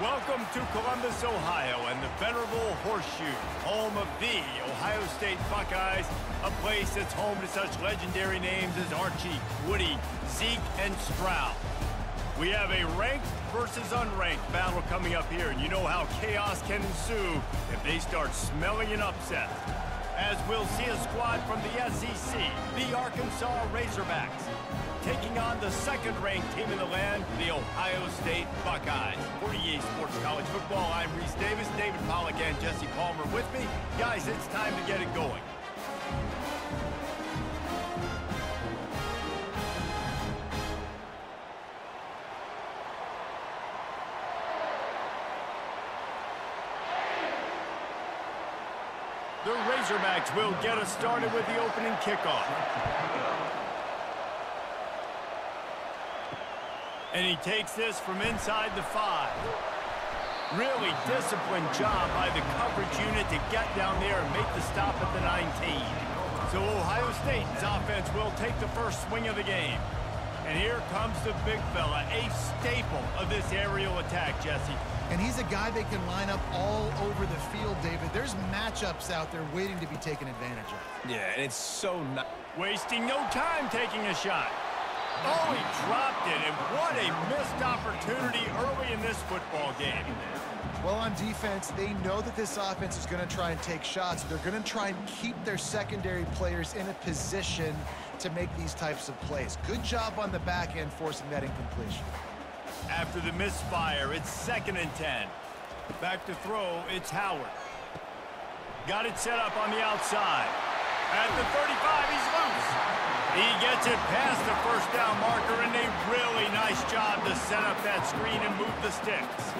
Welcome to Columbus, Ohio, and the venerable Horseshoe, home of the Ohio State Buckeyes, a place that's home to such legendary names as Archie, Woody, Zeke, and Stroud. We have a ranked versus unranked battle coming up here, and you know how chaos can ensue if they start smelling an upset. As we'll see a squad from the SEC, the Arkansas Razorbacks, taking on the second-ranked team in the land, the Ohio State Buckeyes. For EA Sports College Football, I'm Reese Davis, David Pollack, and Jesse Palmer with me. Guys, it's time to get it going. The Razorbacks will get us started with the opening kickoff. And he takes this from inside the 5. Really disciplined job by the coverage unit to get down there and make the stop at the 19. So Ohio State's offense will take the first swing of the game. And here comes the big fella, a staple of this aerial attack, Jesse. And he's a guy they can line up all over the field, David. There's matchups out there waiting to be taken advantage of. Yeah, and it's so not wasting no time taking a shot. Oh, he dropped it, and what a missed opportunity early in this football game. Well, on defense, they know that this offense is going to try and take shots. They're going to try and keep their secondary players in a position to make these types of plays. Good job on the back end forcing that incompletion. After the misfire, it's 2nd and 10. Back to throw, it's Howard. Got it set up on the outside. At the 35, he's loose. He gets it past the first down marker, and a really nice job to set up that screen and move the sticks.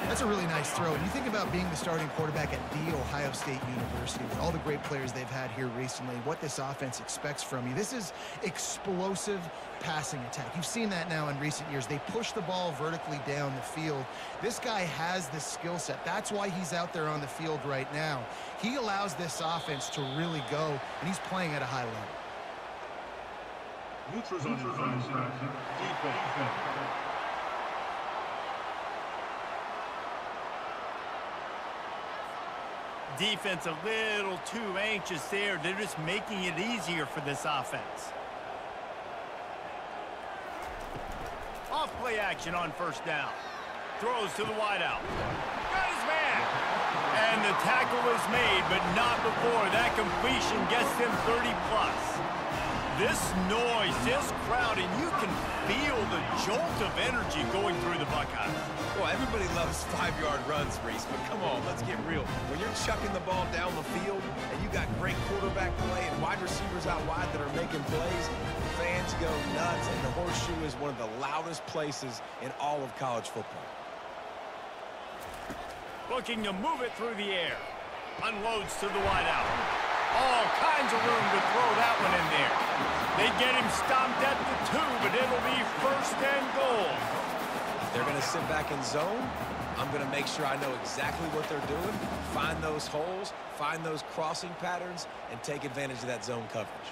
That's a really nice throw. And you think about being the starting quarterback at The Ohio State University with all the great players they've had here recently, what this offense expects from you. This is explosive passing attack. You've seen that now in recent years. They push the ball vertically down the field. This guy has the skill set. That's why he's out there on the field right now. He allows this offense to really go, and he's playing at a high level. Defense. Defense a little too anxious there. They're just making it easier for this offense. Off play action on first down. Throws to the wideout. Got his man. And the tackle is made, but not before that completion gets them 30+. This noise, this crowd, and you can feel the jolt of energy going through the Buckeyes. Well, everybody loves 5-yard runs, Reese, but come on, let's get real. When you're chucking the ball down the field and you got great quarterback play and wide receivers out wide that are making plays, fans go nuts, and the Horseshoe is one of the loudest places in all of college football. Looking to move it through the air. Unloads to the wideout. All kinds of room to throw that one in there. They get him stopped at the 2, but it'll be 1st and goal. They're going to sit back in zone. I'm going to make sure I know exactly what they're doing, find those holes, find those crossing patterns, and take advantage of that zone coverage.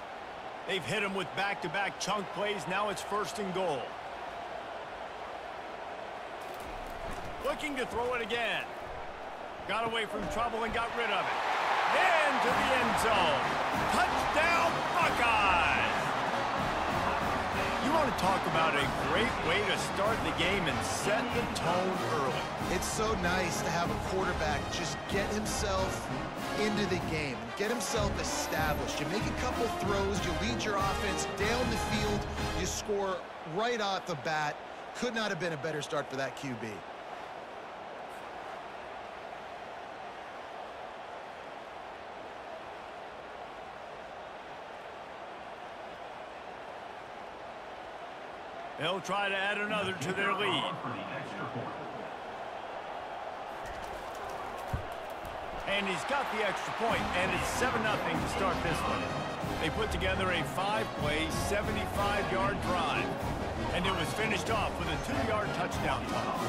They've hit him with back-to-back chunk plays. Now it's 1st and goal. Looking to throw it again. Got away from trouble and got rid of it. Into the end zone. Touchdown, Buckeyes! You want to talk about a great way to start the game and set the tone early. It's so nice to have a quarterback just get himself into the game, get himself established. You make a couple throws, you lead your offense down the field, you score right off the bat. Could not have been a better start for that QB. They'll try to add another to their lead. And he's got the extra point, and it's 7-0 to start this one. They put together a 5-play, 75-yard drive, and it was finished off with a 2-yard touchdown toss.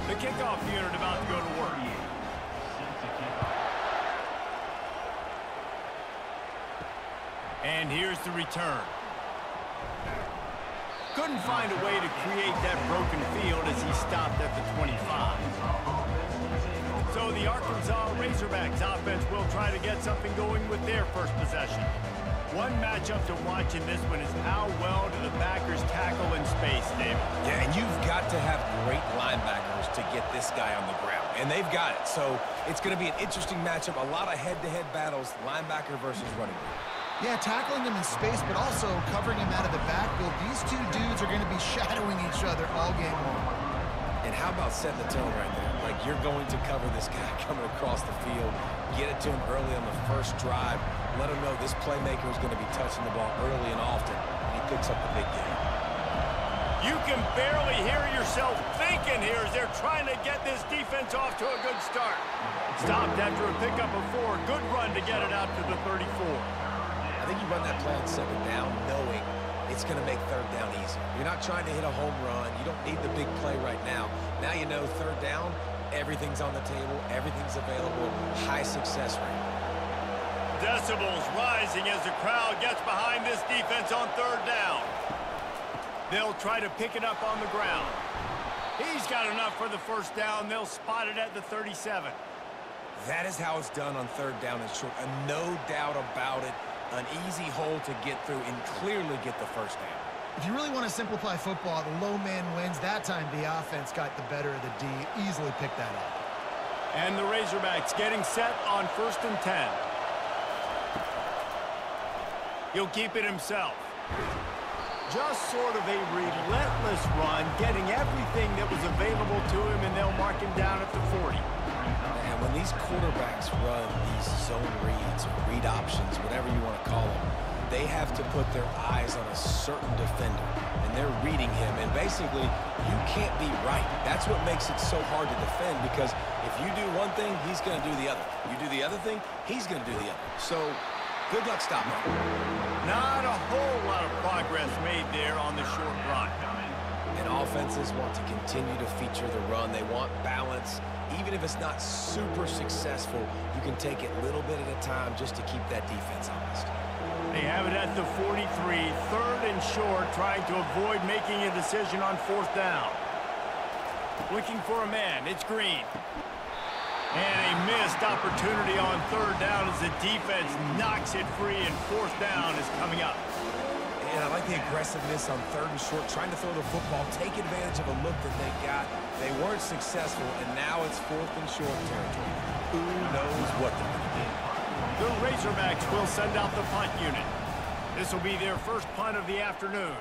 The kickoff unit about to go to work. And here's the return. Couldn't find a way to create that broken field as he stopped at the 25. Arkansas Razorbacks offense will try to get something going with their first possession. One matchup to watch in this one is how well do the backers tackle in space, David. Yeah, and you've got to have great linebackers to get this guy on the ground, and they've got it. So it's going to be an interesting matchup, a lot of head-to-head battles, linebacker versus running back. Yeah, tackling him in space, but also covering him out of the backfield. These two dudes are going to be shadowing each other all game long. And how about setting the tone right there? Like, you're going to cover this guy coming across the field, get it to him early on the first drive, let him know this playmaker is going to be touching the ball early and often, and he picks up the big game. You can barely hear yourself thinking here as they're trying to get this defense off to a good start. Stopped after a pickup of 4. Good run to get it out to the 34. I think you run that play on second down knowing it's going to make third down easy. You're not trying to hit a home run. You don't need the big play right now. Now you know third down, everything's on the table, everything's available, high success rate. Decibels rising as the crowd gets behind this defense on third down. They'll try to pick it up on the ground. He's got enough for the first down. They'll spot it at the 37. That is how it's done on third down and short. No doubt about it. An easy hole to get through and clearly get the first down. If you really want to simplify football, the low man wins. That time the offense got the better of the D. Easily picked that up. And the Razorbacks getting set on 1st and 10. He'll keep it himself. Just sort of a relentless run, getting everything that was available to him, and they'll mark him down at the 40. And when these quarterbacks run these zone reads or read options, whatever you want to call them, they have to put their eyes on a certain defender, and they're reading him, and basically, you can't be right. That's what makes it so hard to defend, because if you do one thing, he's going to do the other. You do the other thing, he's going to do the other. So, good luck stopping him. Not a whole lot of progress made there on the short run. And offenses want to continue to feature the run. They want balance. Even if it's not super successful, you can take it a little bit at a time just to keep that defense honest. They have it at the 43, 3rd and short, trying to avoid making a decision on 4th down. Looking for a man, it's Green. And a missed opportunity on 3rd down as the defense knocks it free, and 4th down is coming up. And I like the aggressiveness on 3rd and short, trying to throw the football, take advantage of a look that they got. They weren't successful, and now it's 4th and short territory. Who knows what they're going to do? The Razorbacks will send out the punt unit. This will be their first punt of the afternoon.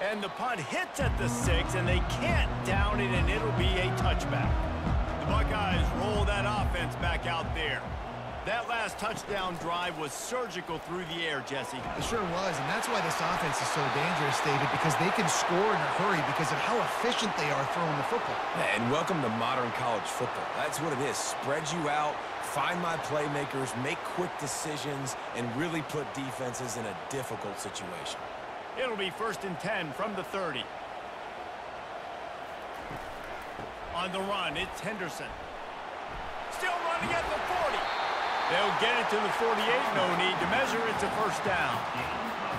And the punt hits at the 6, and they can't down it, and it'll be a touchback. The Buckeyes roll that offense back out there. That last touchdown drive was surgical through the air, Jesse. It sure was, and that's why this offense is so dangerous, David, because they can score in a hurry because of how efficient they are throwing the football. And welcome to modern college football. That's what it is. Spread you out, find my playmakers, make quick decisions, and really put defenses in a difficult situation. It'll be 1st and 10 from the 30. On the run, it's Henderson. Still running at the 40. They'll get it to the 48. No need to measure. It's a first down.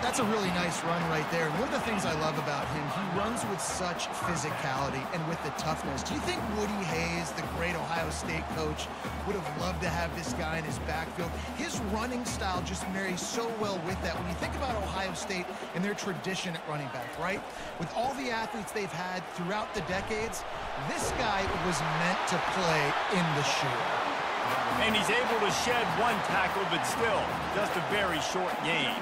That's a really nice run right there. And one of the things I love about him, he runs with such physicality and with the toughness. Do you think Woody Hayes, the great Ohio State coach, would have loved to have this guy in his backfield? His running style just marries so well with that. When you think about Ohio State and their tradition at running back, right? With all the athletes they've had throughout the decades, this guy was meant to play in the shoe. And he's able to shed one tackle, but still just a very short gain.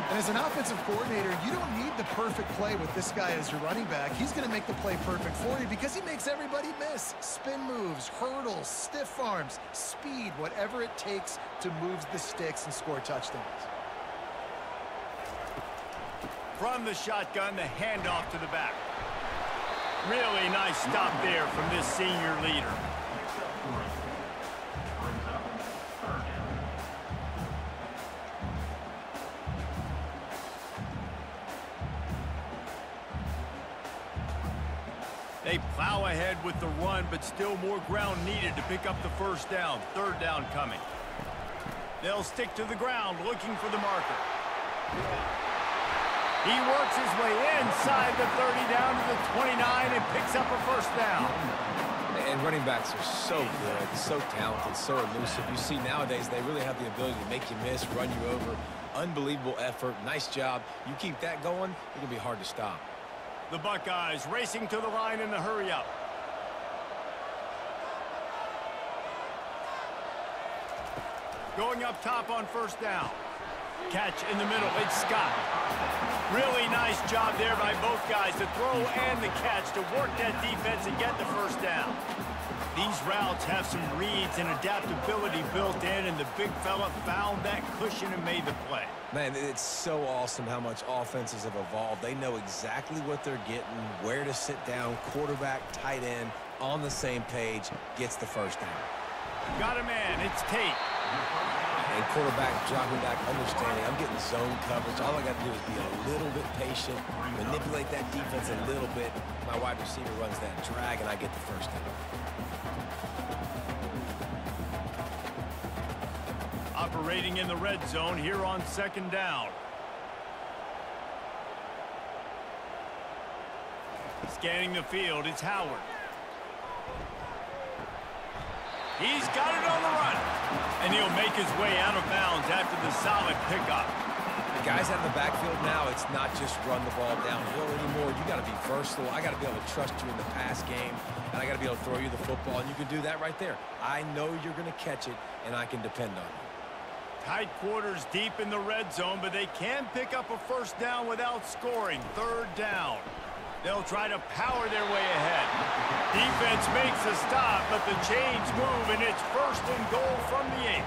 And as an offensive coordinator, you don't need the perfect play with this guy as your running back. He's going to make the play perfect for you because he makes everybody miss. Spin moves, hurdles, stiff arms, speed, whatever it takes to move the sticks and score touchdowns. From the shotgun, the handoff to the back. Really nice stop there from this senior leader. They plow ahead with the run, but still more ground needed to pick up the first down. 3rd down coming. They'll stick to the ground looking for the marker. He works his way inside the 30 down to the 29 and picks up a first down. And running backs are so good, so talented, so elusive. You see nowadays they really have the ability to make you miss, run you over. Unbelievable effort. Nice job. You keep that going, it can be hard to stop. The Buckeyes racing to the line in the hurry-up. Going up top on first down. Catch in the middle. It's Scott. Really nice job there by both guys, the throw and the catch, to work that defense and get the first down. These routes have some reads and adaptability built in, and the big fella found that cushion and made the play. Man, it's so awesome how much offenses have evolved. They know exactly what they're getting, where to sit down. Quarterback, tight end, on the same page, gets the first down. Got a man. It's Tate. And quarterback dropping back, understanding I'm getting zone coverage. All I got to do is be a little bit patient, manipulate that defense a little bit. My wide receiver runs that drag, and I get the first down. Operating in the red zone here on second down. Scanning the field, it's Howard. He's got it on the run. And he'll make his way out of bounds after the solid pickup. The guys out in the backfield now, it's not just run the ball downhill anymore. You got to be versatile. I got to be able to trust you in the pass game, and I got to be able to throw you the football, and you can do that right there. I know you're going to catch it, and I can depend on you. Tight quarters deep in the red zone, but they can pick up a first down without scoring. Third down. They'll try to power their way ahead. Defense makes a stop, but the chains move, and it's first and goal from the 8.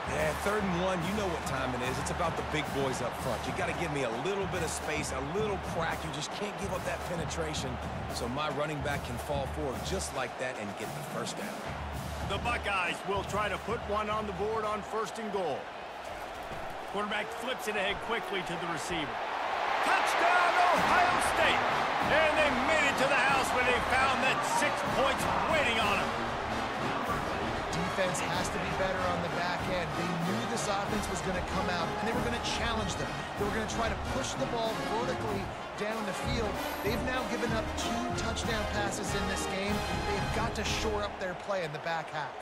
Yeah, 3rd and 1, you know what time it is. It's about the big boys up front. You got to give me a little bit of space, a little crack. You just can't give up that penetration, so my running back can fall forward just like that and get the first down. The Buckeyes will try to put one on the board on 1st and goal. Quarterback flips it ahead quickly to the receiver. Touchdown, Ohio State! And they made it to the house when they found that 6 points waiting on them. Defense has to be better on the back end. They knew this offense was going to come out, and they were going to challenge them. They were going to try to push the ball vertically down the field. They've now given up 2 touchdown passes in this game. They've got to shore up their play in the back half.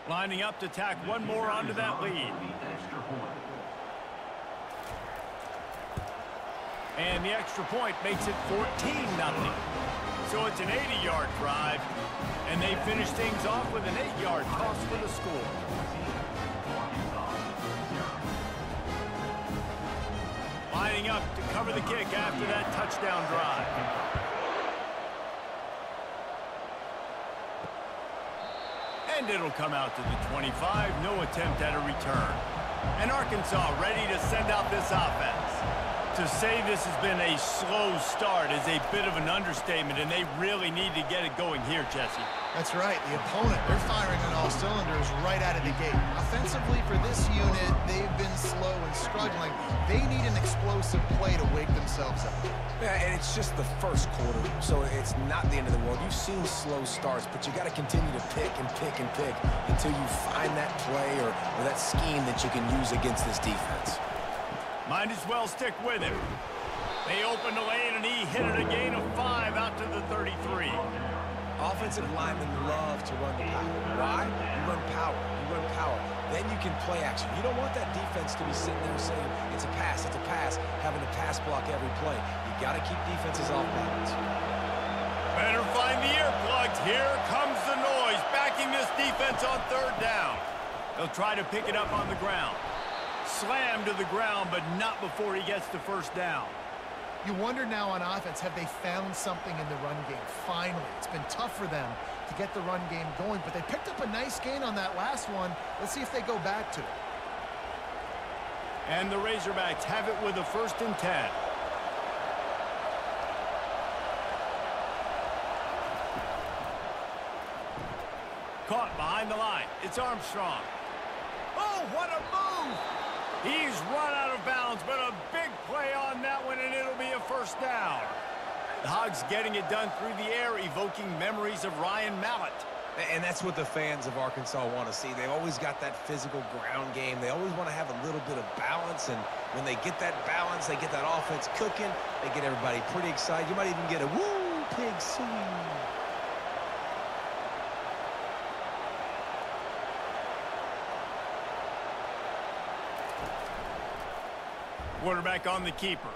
Lining up to tack one more onto that lead. And the extra point makes it 14-0. So it's an 80-yard drive, and they finish things off with an 8-yard toss for the score. Lining up to cover the kick after that touchdown drive. And it'll come out to the 25. No attempt at a return. And Arkansas ready to send out this offense. To say this has been a slow start is a bit of an understatement, and they really need to get it going here, Jesse. That's right. The opponent, they're firing on all cylinders right out of the gate. Offensively, for this unit, they've been slow and struggling. They need an explosive play to wake themselves up. Yeah, and it's just the first quarter, so it's not the end of the world. You've seen slow starts, but you got to continue to pick and pick and pick until you find that play or that scheme that you can use against this defense. Might as well stick with him. They opened the lane, and he hit it a gain of 5 out to the 33. Offensive linemen love to run the power. Why? You run power. You run power. Then you can play action. You don't want that defense to be sitting there saying, it's a pass, having to pass block every play. You got to keep defenses off balance. Better find the earplugs. Here comes the noise, backing this defense on 3rd down. They'll try to pick it up on the ground. Slammed to the ground, but not before he gets the first down. You wonder now on offense, have they found something in the run game? Finally, it's been tough for them to get the run game going, but they picked up a nice gain on that last one. Let's see if they go back to it. And the Razorbacks have it with a 1st and 10. Caught behind the line. It's Armstrong. Oh, what a move! He's run out of bounds, but a big play on that one, and it'll be a 1st down. The Hogs getting it done through the air, evoking memories of Ryan Mallett. And that's what the fans of Arkansas want to see. They've always got that physical ground game. They always want to have a little bit of balance, and when they get that balance, they get that offense cooking, they get everybody pretty excited. You might even get a woo pig swing. Quarterback on the keeper.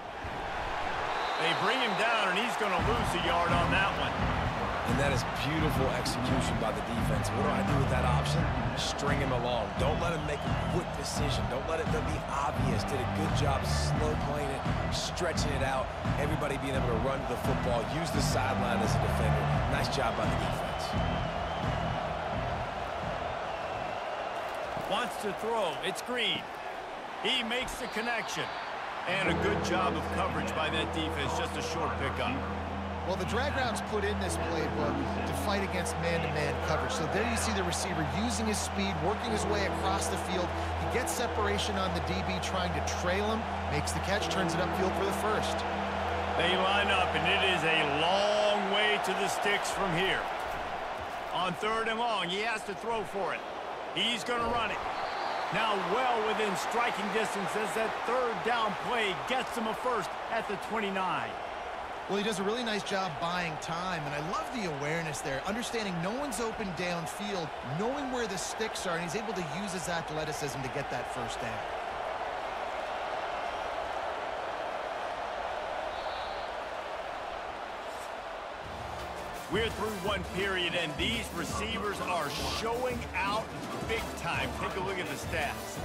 They bring him down, and he's going to lose a yard on that one. And that is beautiful execution by the defense. What do I do with that option? String him along. Don't let him make a quick decision. Don't let it be obvious. Did a good job slow playing it, stretching it out, everybody being able to run to the football, use the sideline as a defender. Nice job by the defense. Wants to throw. It's Green. He makes the connection. And a good job of coverage by that defense. Just a short pickup. Well, the drag routes put in this playbook to fight against man-to-man coverage. So there you see the receiver using his speed, working his way across the field. He gets separation on the DB, trying to trail him, makes the catch, turns it upfield for the first. They line up, and it is a long way to the sticks from here. On 3rd and long, he has to throw for it. He's going to run it. Now well within striking distance as that 3rd down play gets him a first at the 29. Well, he does a really nice job buying time, and I love the awareness there, understanding no one's open downfield, knowing where the sticks are, and he's able to use his athleticism to get that first down. We're through one period, and these receivers are showing out big time. Take a look at the stats.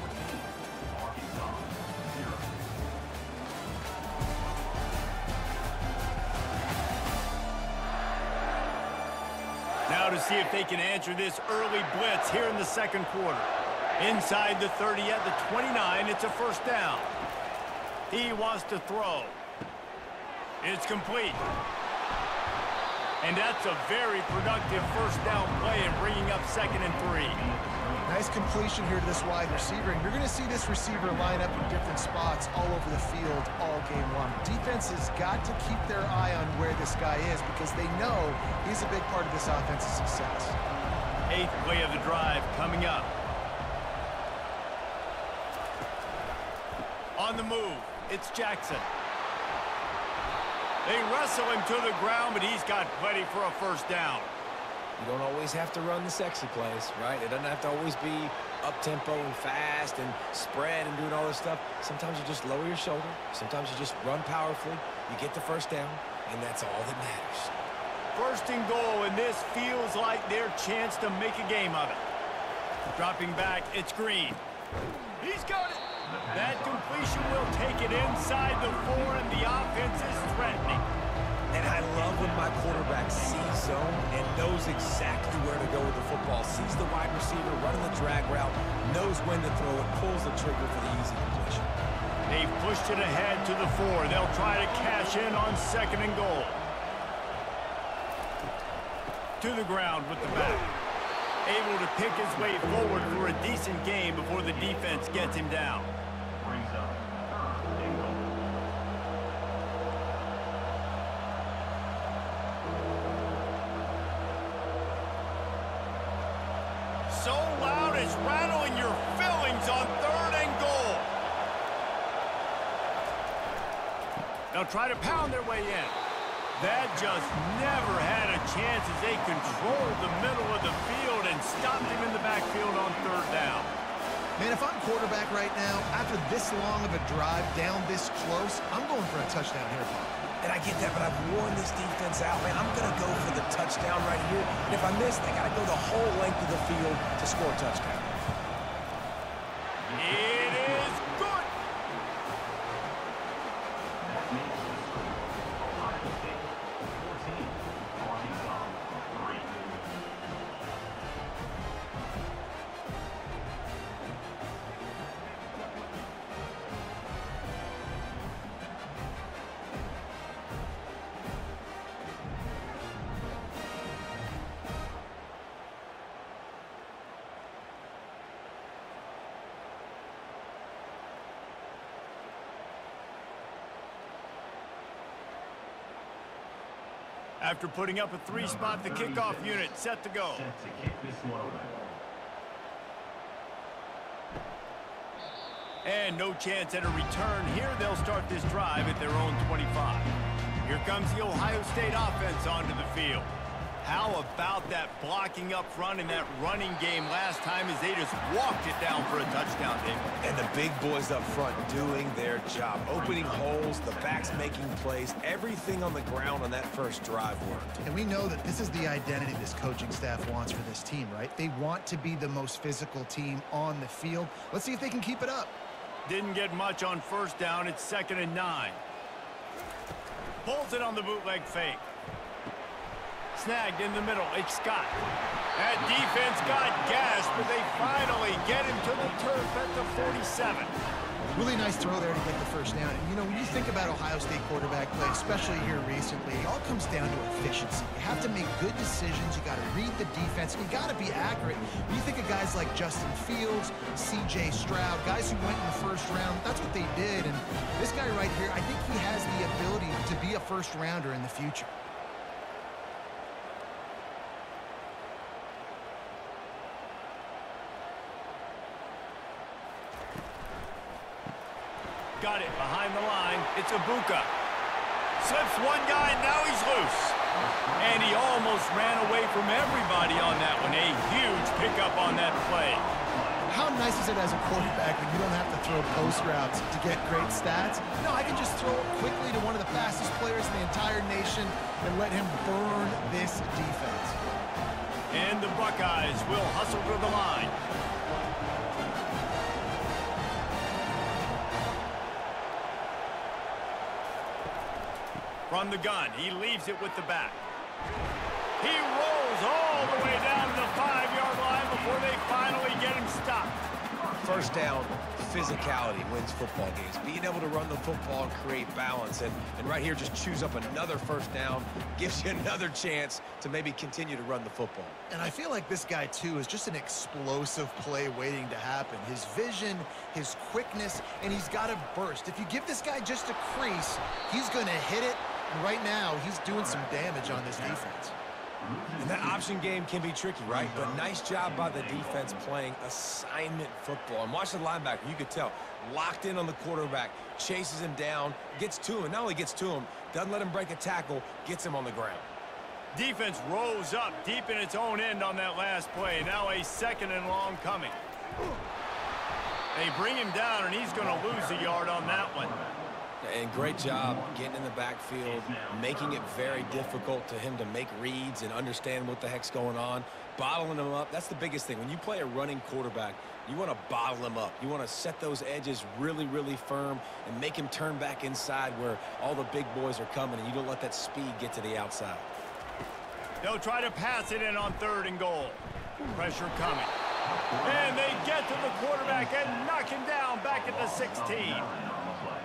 Now to see if they can answer this early blitz here in the 2nd quarter. Inside the 30 at the 29, it's a first down. He wants to throw. It's complete. And that's a very productive first down play and bringing up 2nd and 3. Nice completion here to this wide receiver, and you're going to see this receiver line up in different spots all over the field all game long. Defense has got to keep their eye on where this guy is because they know he's a big part of this offense's success. 8th play of the drive coming up. On the move, it's Jackson. They wrestle him to the ground, but he's got plenty for a first down. You don't always have to run the sexy plays, right? It doesn't have to always be up-tempo and fast and spread and doing all this stuff. Sometimes you just lower your shoulder. Sometimes you just run powerfully. You get the first down, and that's all that matters. 1st and goal, and this feels like their chance to make a game of it. Dropping back, it's Green. He's got it. That completion will take it inside the 4, and the offense is threatening. And I love when my quarterback sees zone and knows exactly where to go with the football. Sees the wide receiver running the drag route, knows when to throw it, pulls the trigger for the easy completion. They've pushed it ahead to the 4. They'll try to cash in on 2nd and goal. To the ground with the back. Able to pick his way forward for a decent game before the defense gets him down. So loud it's rattling your fillings on 3rd and goal. They'll try to pound their way in. That just never had a chance as they controlled the middle of the field and stopped him in the backfield on 3rd down. Man, if I'm quarterback right now, after this long of a drive down this close, I'm going for a touchdown here, Bob. And I get that, but I've worn this defense out, man. I'm going to go for the touchdown right here. And if I miss, they got to go the whole length of the field to score a touchdown. It is good. After putting up a 3-spot, the kickoff unit set to go. And no chance at a return here. They'll start this drive at their own 25. Here comes the Ohio State offense onto the field. How about that blocking up front and that running game last time as they just walked it down for a touchdown, David? And the big boys up front doing their job. Opening holes, the backs making plays. Everything on the ground on that first drive worked. And we know that this is the identity this coaching staff wants for this team, right? They want to be the most physical team on the field. Let's see if they can keep it up. Didn't get much on first down. It's 2nd and 9. Pulls it on the bootleg fake. Snagged in the middle. It's Scott. That defense got gashed, but they finally get him to the turf at the 47. Really nice throw there to get the first down. And, you know, when you think about Ohio State quarterback play, especially here recently, it all comes down to efficiency. You have to make good decisions. You got to read the defense, and you got to be accurate. When you think of guys like Justin Fields, C.J. Stroud, guys who went in the first round, that's what they did. And this guy right here, I think he has the ability to be a first-rounder in the future. Got it behind the line. It's Ibuka. Slips one guy, now he's loose. And he almost ran away from everybody on that one. A huge pickup on that play. How nice is it as a quarterback when you don't have to throw post routes to get great stats? No, I can just throw it quickly to one of the fastest players in the entire nation and let him burn this defense. And the Buckeyes will hustle to the line. From the gun, he leaves it with the back. He rolls all the way down to the 5-yard line before they finally get him stopped. First down, physicality wins football games. Being able to run the football and create balance. And right here, just choose up another first down, gives you another chance to maybe continue to run the football. And I feel like this guy, too, is just an explosive play waiting to happen. His vision, his quickness, and he's got to burst. If you give this guy just a crease, he's going to hit it. And right now, he's doing some damage on this defense. And that option game can be tricky, right? But nice job by the defense playing assignment football. And watch the linebacker. You could tell. Locked in on the quarterback. Chases him down. Gets to him. And not only gets to him, doesn't let him break a tackle. Gets him on the ground. Defense rose up deep in its own end on that last play. Now a 2nd and long coming. They bring him down, and he's going to lose a yard on that one. And great job getting in the backfield, making it very difficult to him to make reads and understand what the heck's going on, bottling him up. That's the biggest thing. When you play a running quarterback, you want to bottle him up. You want to set those edges really, really firm and make him turn back inside where all the big boys are coming, and you don't let that speed get to the outside. They'll try to pass it in on 3rd and goal. Pressure coming. And they get to the quarterback and knock him down back at the 16.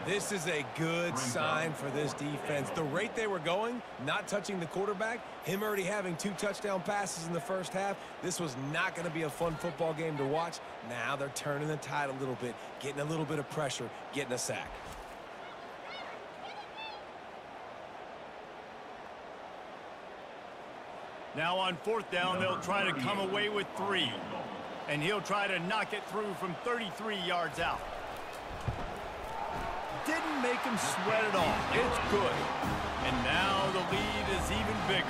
This is a good sign for this defense. The rate they were going, not touching the quarterback, him already having 2 touchdown passes in the first half, this was not going to be a fun football game to watch. Now they're turning the tide a little bit, getting a little bit of pressure, getting a sack. Now on 4th down, they'll try to come away with 3. And he'll try to knock it through from 33 yards out. Didn't make him sweat at all. It's good. And now the lead is even bigger.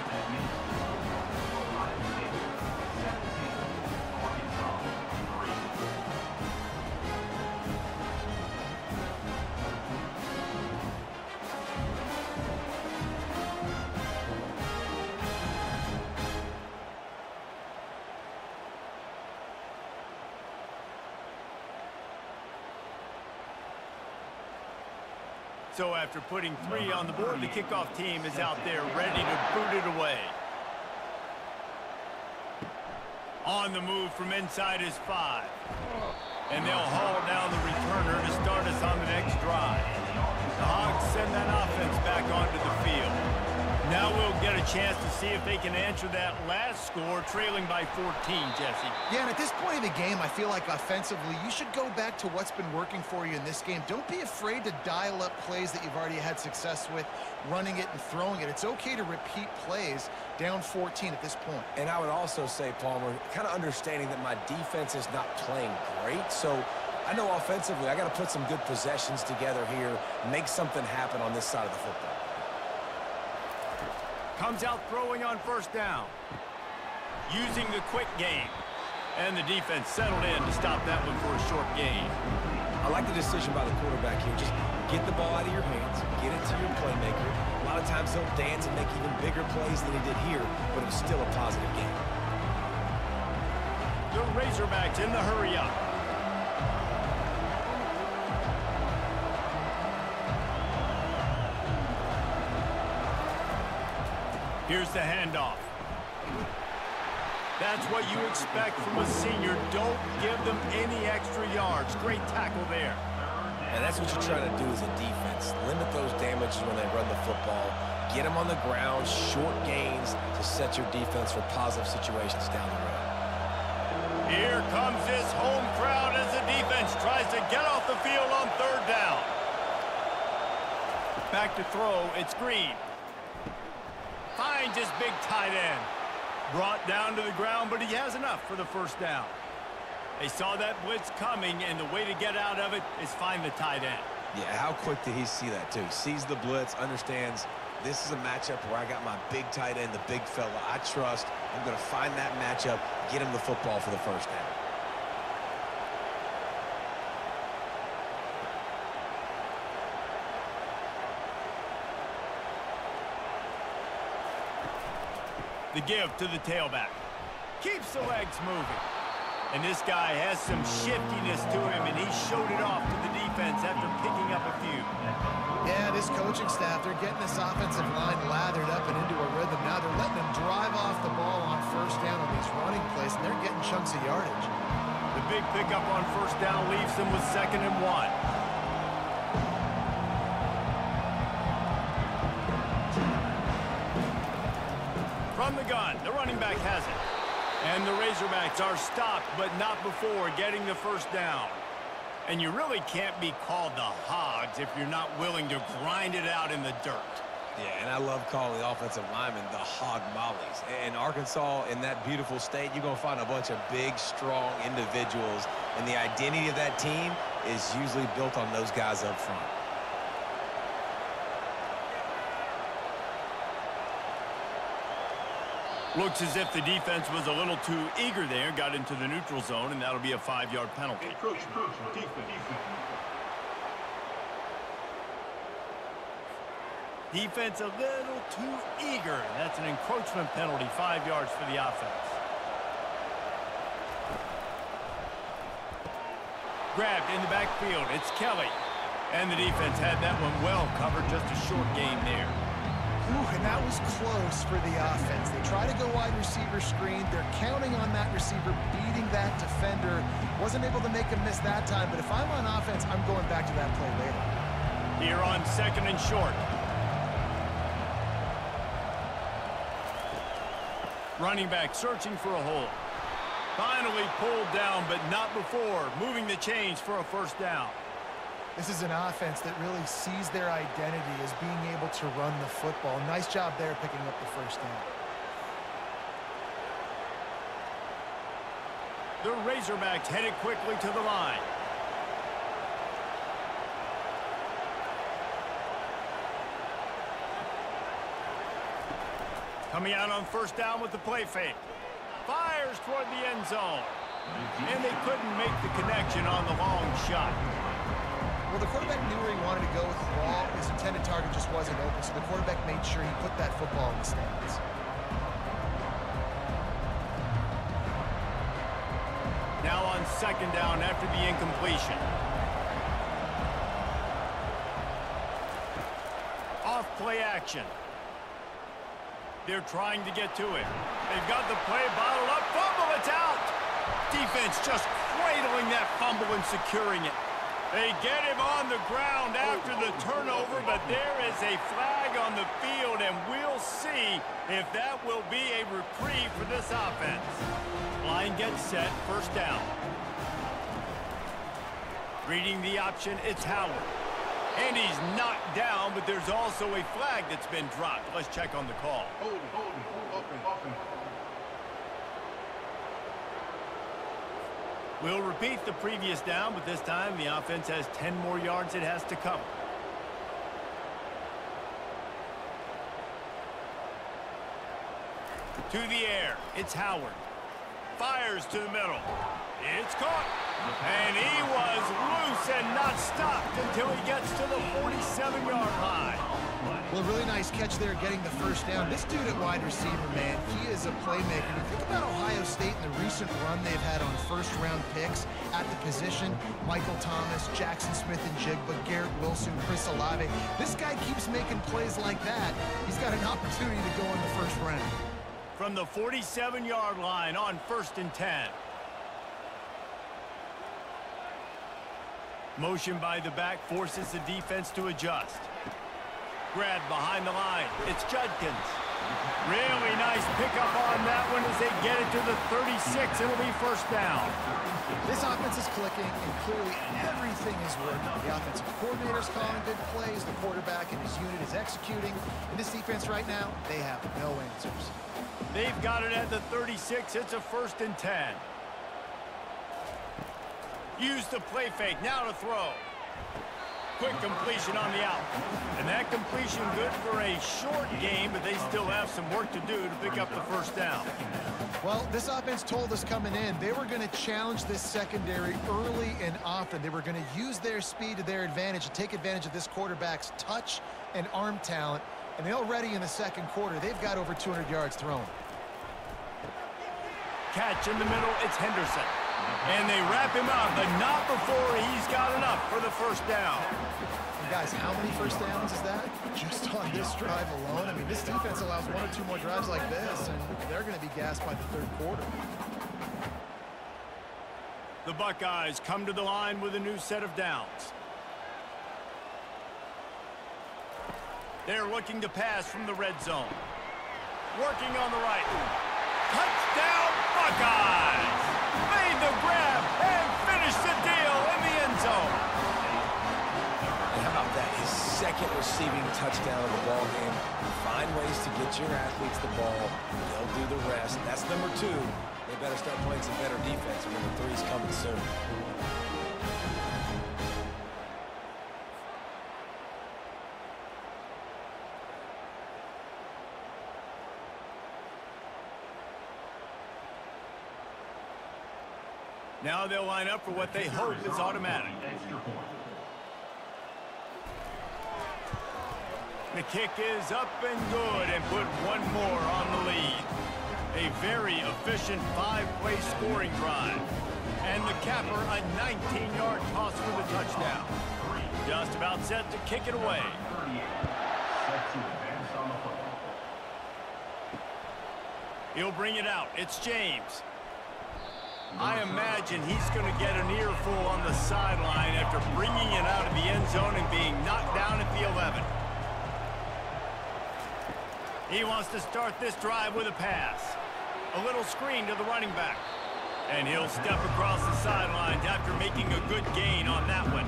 So after putting 3 on the board, the kickoff team is out there ready to boot it away. On the move from inside his 5. And they'll haul down the returner to start us on the next drive. The Hogs send that offense back onto the field. Now we'll get a chance to see if they can answer that last score, trailing by 14, Jesse. Yeah, and at this point in the game, I feel like offensively, you should go back to what's been working for you in this game. Don't be afraid to dial up plays that you've already had success with, running it and throwing it. It's okay to repeat plays down 14 at this point. And I would also say, Palmer, kind of understanding that my defense is not playing great, so I know offensively I got to put some good possessions together here, make something happen on this side of the football. Comes out throwing on first down. Using the quick game. And the defense settled in to stop that one for a short gain. I like the decision by the quarterback here. Just get the ball out of your hands, get it to your playmaker. A lot of times he'll dance and make even bigger plays than he did here, but it was still a positive game. The Razorbacks in the hurry up. Here's the handoff. That's what you expect from a senior. Don't give them any extra yards. Great tackle there. And that's what you're trying to do as a defense. Limit those damages when they run the football. Get them on the ground, short gains to set your defense for positive situations down the road. Here comes this home crowd as the defense tries to get off the field on third down. Back to throw. It's Green. Finds his big tight end. Brought down to the ground, but he has enough for the first down. They saw that blitz coming, and the way to get out of it is find the tight end. Yeah, how quick did he see that, too? Sees the blitz, understands this is a matchup where I got my big tight end, the big fella I trust. I'm going to find that matchup, get him the football for the first down. The give to the tailback. Keeps the legs moving. And this guy has some shiftiness to him, and he showed it off to the defense after picking up a few. Yeah, this coaching staff, they're getting this offensive line lathered up and into a rhythm. Now they're letting them drive off the ball on first down on these running plays, and they're getting chunks of yardage. The big pickup on first down leaves them with 2nd and 1. From the gun, the running back has it. And the Razorbacks are stopped, but not before getting the first down. And you really can't be called the Hogs if you're not willing to grind it out in the dirt. Yeah, and I love calling the offensive linemen the hog mollies. In Arkansas, in that beautiful state, you're going to find a bunch of big, strong individuals. And the identity of that team is usually built on those guys up front. Looks as if the defense was a little too eager there, got into the neutral zone, and that'll be a 5-yard penalty. Defense a little too eager. That's an encroachment penalty, 5 yards for the offense. Grabbed in the backfield. It's Kelly. And the defense had that one well covered, just a short gain there. Ooh, and that was close for the offense. They try to go wide receiver screen. They're counting on that receiver beating that defender. Wasn't able to make him miss that time, but if I'm on offense, I'm going back to that play later. Here on 2nd and short. Running back searching for a hole. Finally pulled down, but not before. Moving the chains for a first down. This is an offense that really sees their identity as being able to run the football. Nice job there picking up the first down. The Razorbacks headed quickly to the line. Coming out on first down with the play fake. Fires toward the end zone. And they couldn't make the connection on the long shot. Well, the quarterback knew where he wanted to go with the ball. His intended target just wasn't open, so the quarterback made sure he put that football in the stands. Now on 2nd down after the incompletion. Off play action. They're trying to get to it. They've got the play bottled up. Fumble, it's out. Defense just cradling that fumble and securing it. They get him on the ground after the turnover, but there is a flag on the field, and we'll see if that will be a reprieve for this offense. Line gets set, first down. Reading the option, it's Howard. And he's knocked down, but there's also a flag that's been dropped. Let's check on the call. We'll repeat the previous down, but this time the offense has 10 more yards it has to cover. To the air, it's Howard. Fires to the middle. It's caught. And he was loose and not stopped until he gets to the 47-yard line. Well, really nice catch there getting the first down. This dude at wide receiver, man, he is a playmaker. You think about Ohio State and the recent run they've had on first-round picks at the position. Michael Thomas, Jackson Smith-Njigba, Garrett Wilson, Chris Olave. This guy keeps making plays like that. He's got an opportunity to go in the first round. From the 47-yard line on 1st and 10. Motion by the back forces the defense to adjust. Grab behind the line. It's Judkins. Really nice pickup on that one as they get it to the 36. It'll be first down. This offense is clicking, and clearly everything is working. The offensive coordinator's calling good plays. The quarterback and his unit is executing. And this defense right now, they have no answers. They've got it at the 36. It's a 1st and 10. Use the play fake. Now to throw. Quick completion on the out. And that completion good for a short game, but they still have some work to do to pick up the first down. Well, this offense told us coming in they were going to challenge this secondary early and often. They were going to use their speed to their advantage and take advantage of this quarterback's touch and arm talent. And already in the second quarter, they've got over 200 yards thrown. Catch in the middle, it's Henderson. And they wrap him up, but not before he's got enough for the first down. And guys, how many first downs is that? Just on this drive alone? I mean, this defense allows 1 or 2 more drives like this, and they're going to be gassed by the third quarter. The Buckeyes come to the line with a new set of downs. They're looking to pass from the red zone. Working on the right. Touchdown, Buckeyes! Made the grab and finished the deal in the end zone. And how about that? His second receiving touchdown of the ball game. Find ways to get your athletes the ball. They'll do the rest. That's number 2. They better start playing some better defense when the 3's coming soon. Now they'll line up for what they hope is automatic. The kick is up and good and put one more on the lead. A very efficient 5-play scoring drive. And the capper, a 19-yard toss for the touchdown. Just about set to kick it away. He'll bring it out. It's James. I imagine he's going to get an earful on the sideline after bringing it out of the end zone and being knocked down at the 11. He wants to start this drive with a pass. A little screen to the running back. And he'll step across the sidelines after making a good gain on that one.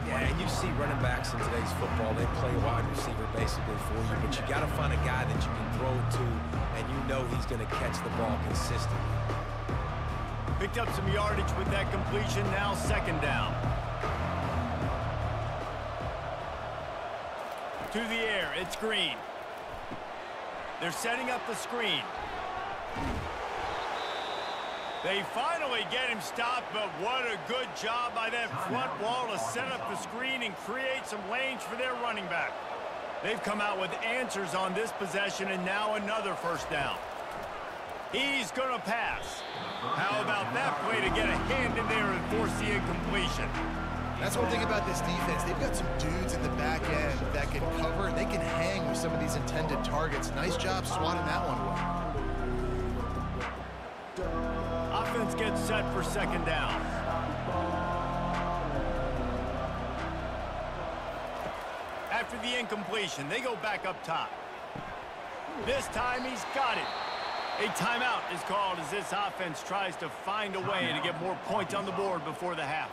Yeah, and you see running backs in today's football, they play wide receiver basically for you, but you got to find a guy that you can throw it to, and you know he's going to catch the ball consistently. Picked up some yardage with that completion, now second down. To the air, it's Green. They're setting up the screen. They finally get him stopped, but what a good job by that front wall to set up the screen and create some lanes for their running back. They've come out with answers on this possession, and now another first down. He's going to pass. How about that play to get a hand in there and force the incompletion? That's one thing about this defense. They've got some dudes in the back end that can cover, and they can hang with some of these intended targets. Nice job swatting that one away. Offense gets set for second down. after the incompletion, they go back up top. This time he's got it. A timeout is called as this offense tries to find a way to get more points on the board before the half.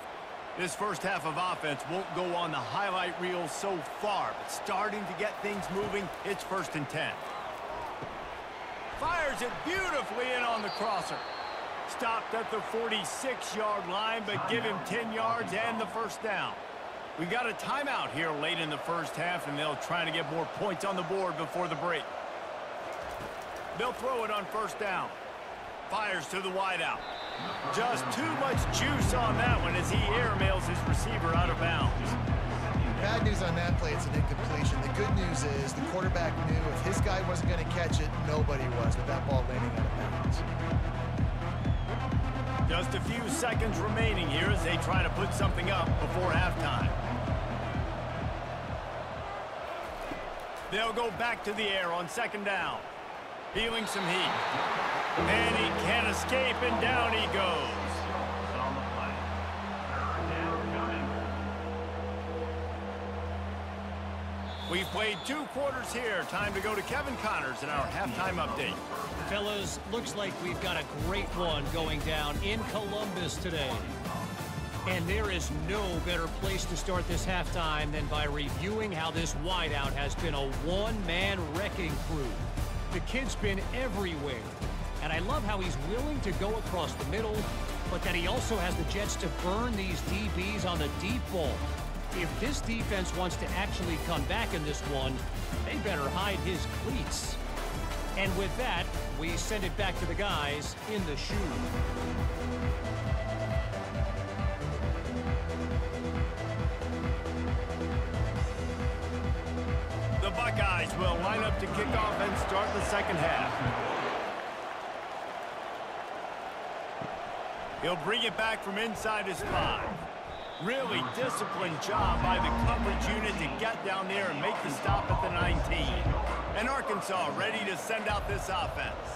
This first half of offense won't go on the highlight reel so far, but starting to get things moving, it's 1st and 10. Fires it beautifully in on the crosser. Stopped at the 46-yard line, but give him 10 yards and the first down. We got a timeout here late in the first half, and they'll try to get more points on the board before the break. They'll throw it on 1st down. Fires to the wideout. Just too much juice on that one as he airmails his receiver out of bounds. Bad news on that play, it's an incompletion. The good news is the quarterback knew if his guy wasn't going to catch it, nobody was with that ball landing out of bounds. Just a few seconds remaining here as they try to put something up before halftime. They'll go back to the air on 2nd down. Feeling some heat. And he can't escape, and down he goes. We've played 2 quarters here. Time to go to Kevin Connors in our halftime update. Fellas, looks like we've got a great one going down in Columbus today. And there is no better place to start this halftime than by reviewing how this wideout has been a one-man wrecking crew. The kid's been everywhere. And I love how he's willing to go across the middle, but that he also has the jets to burn these DBs on the deep ball. If this defense wants to actually come back in this one, they better hide his cleats. And with that, we send it back to the guys in the shoe. The Buckeyes will line up to kick off and start the second half. He'll bring it back from inside his 5. Really disciplined job by the coverage unit to get down there and make the stop at the 19. And Arkansas ready to send out this offense.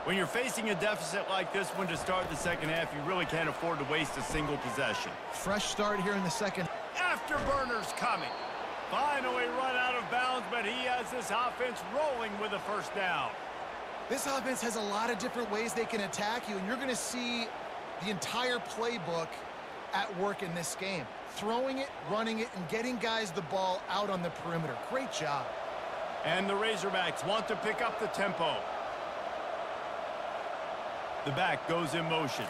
When you're facing a deficit like this one to start the second half, you really can't afford to waste a single possession. Fresh start here in the second. Afterburners coming. Finally run out of bounds, but he has this offense rolling with a 1st down. This offense has a lot of different ways they can attack you, and you're going to see the entire playbook at work in this game. Throwing it, running it, and getting guys the ball out on the perimeter. Great job. And the Razorbacks want to pick up the tempo. The back goes in motion.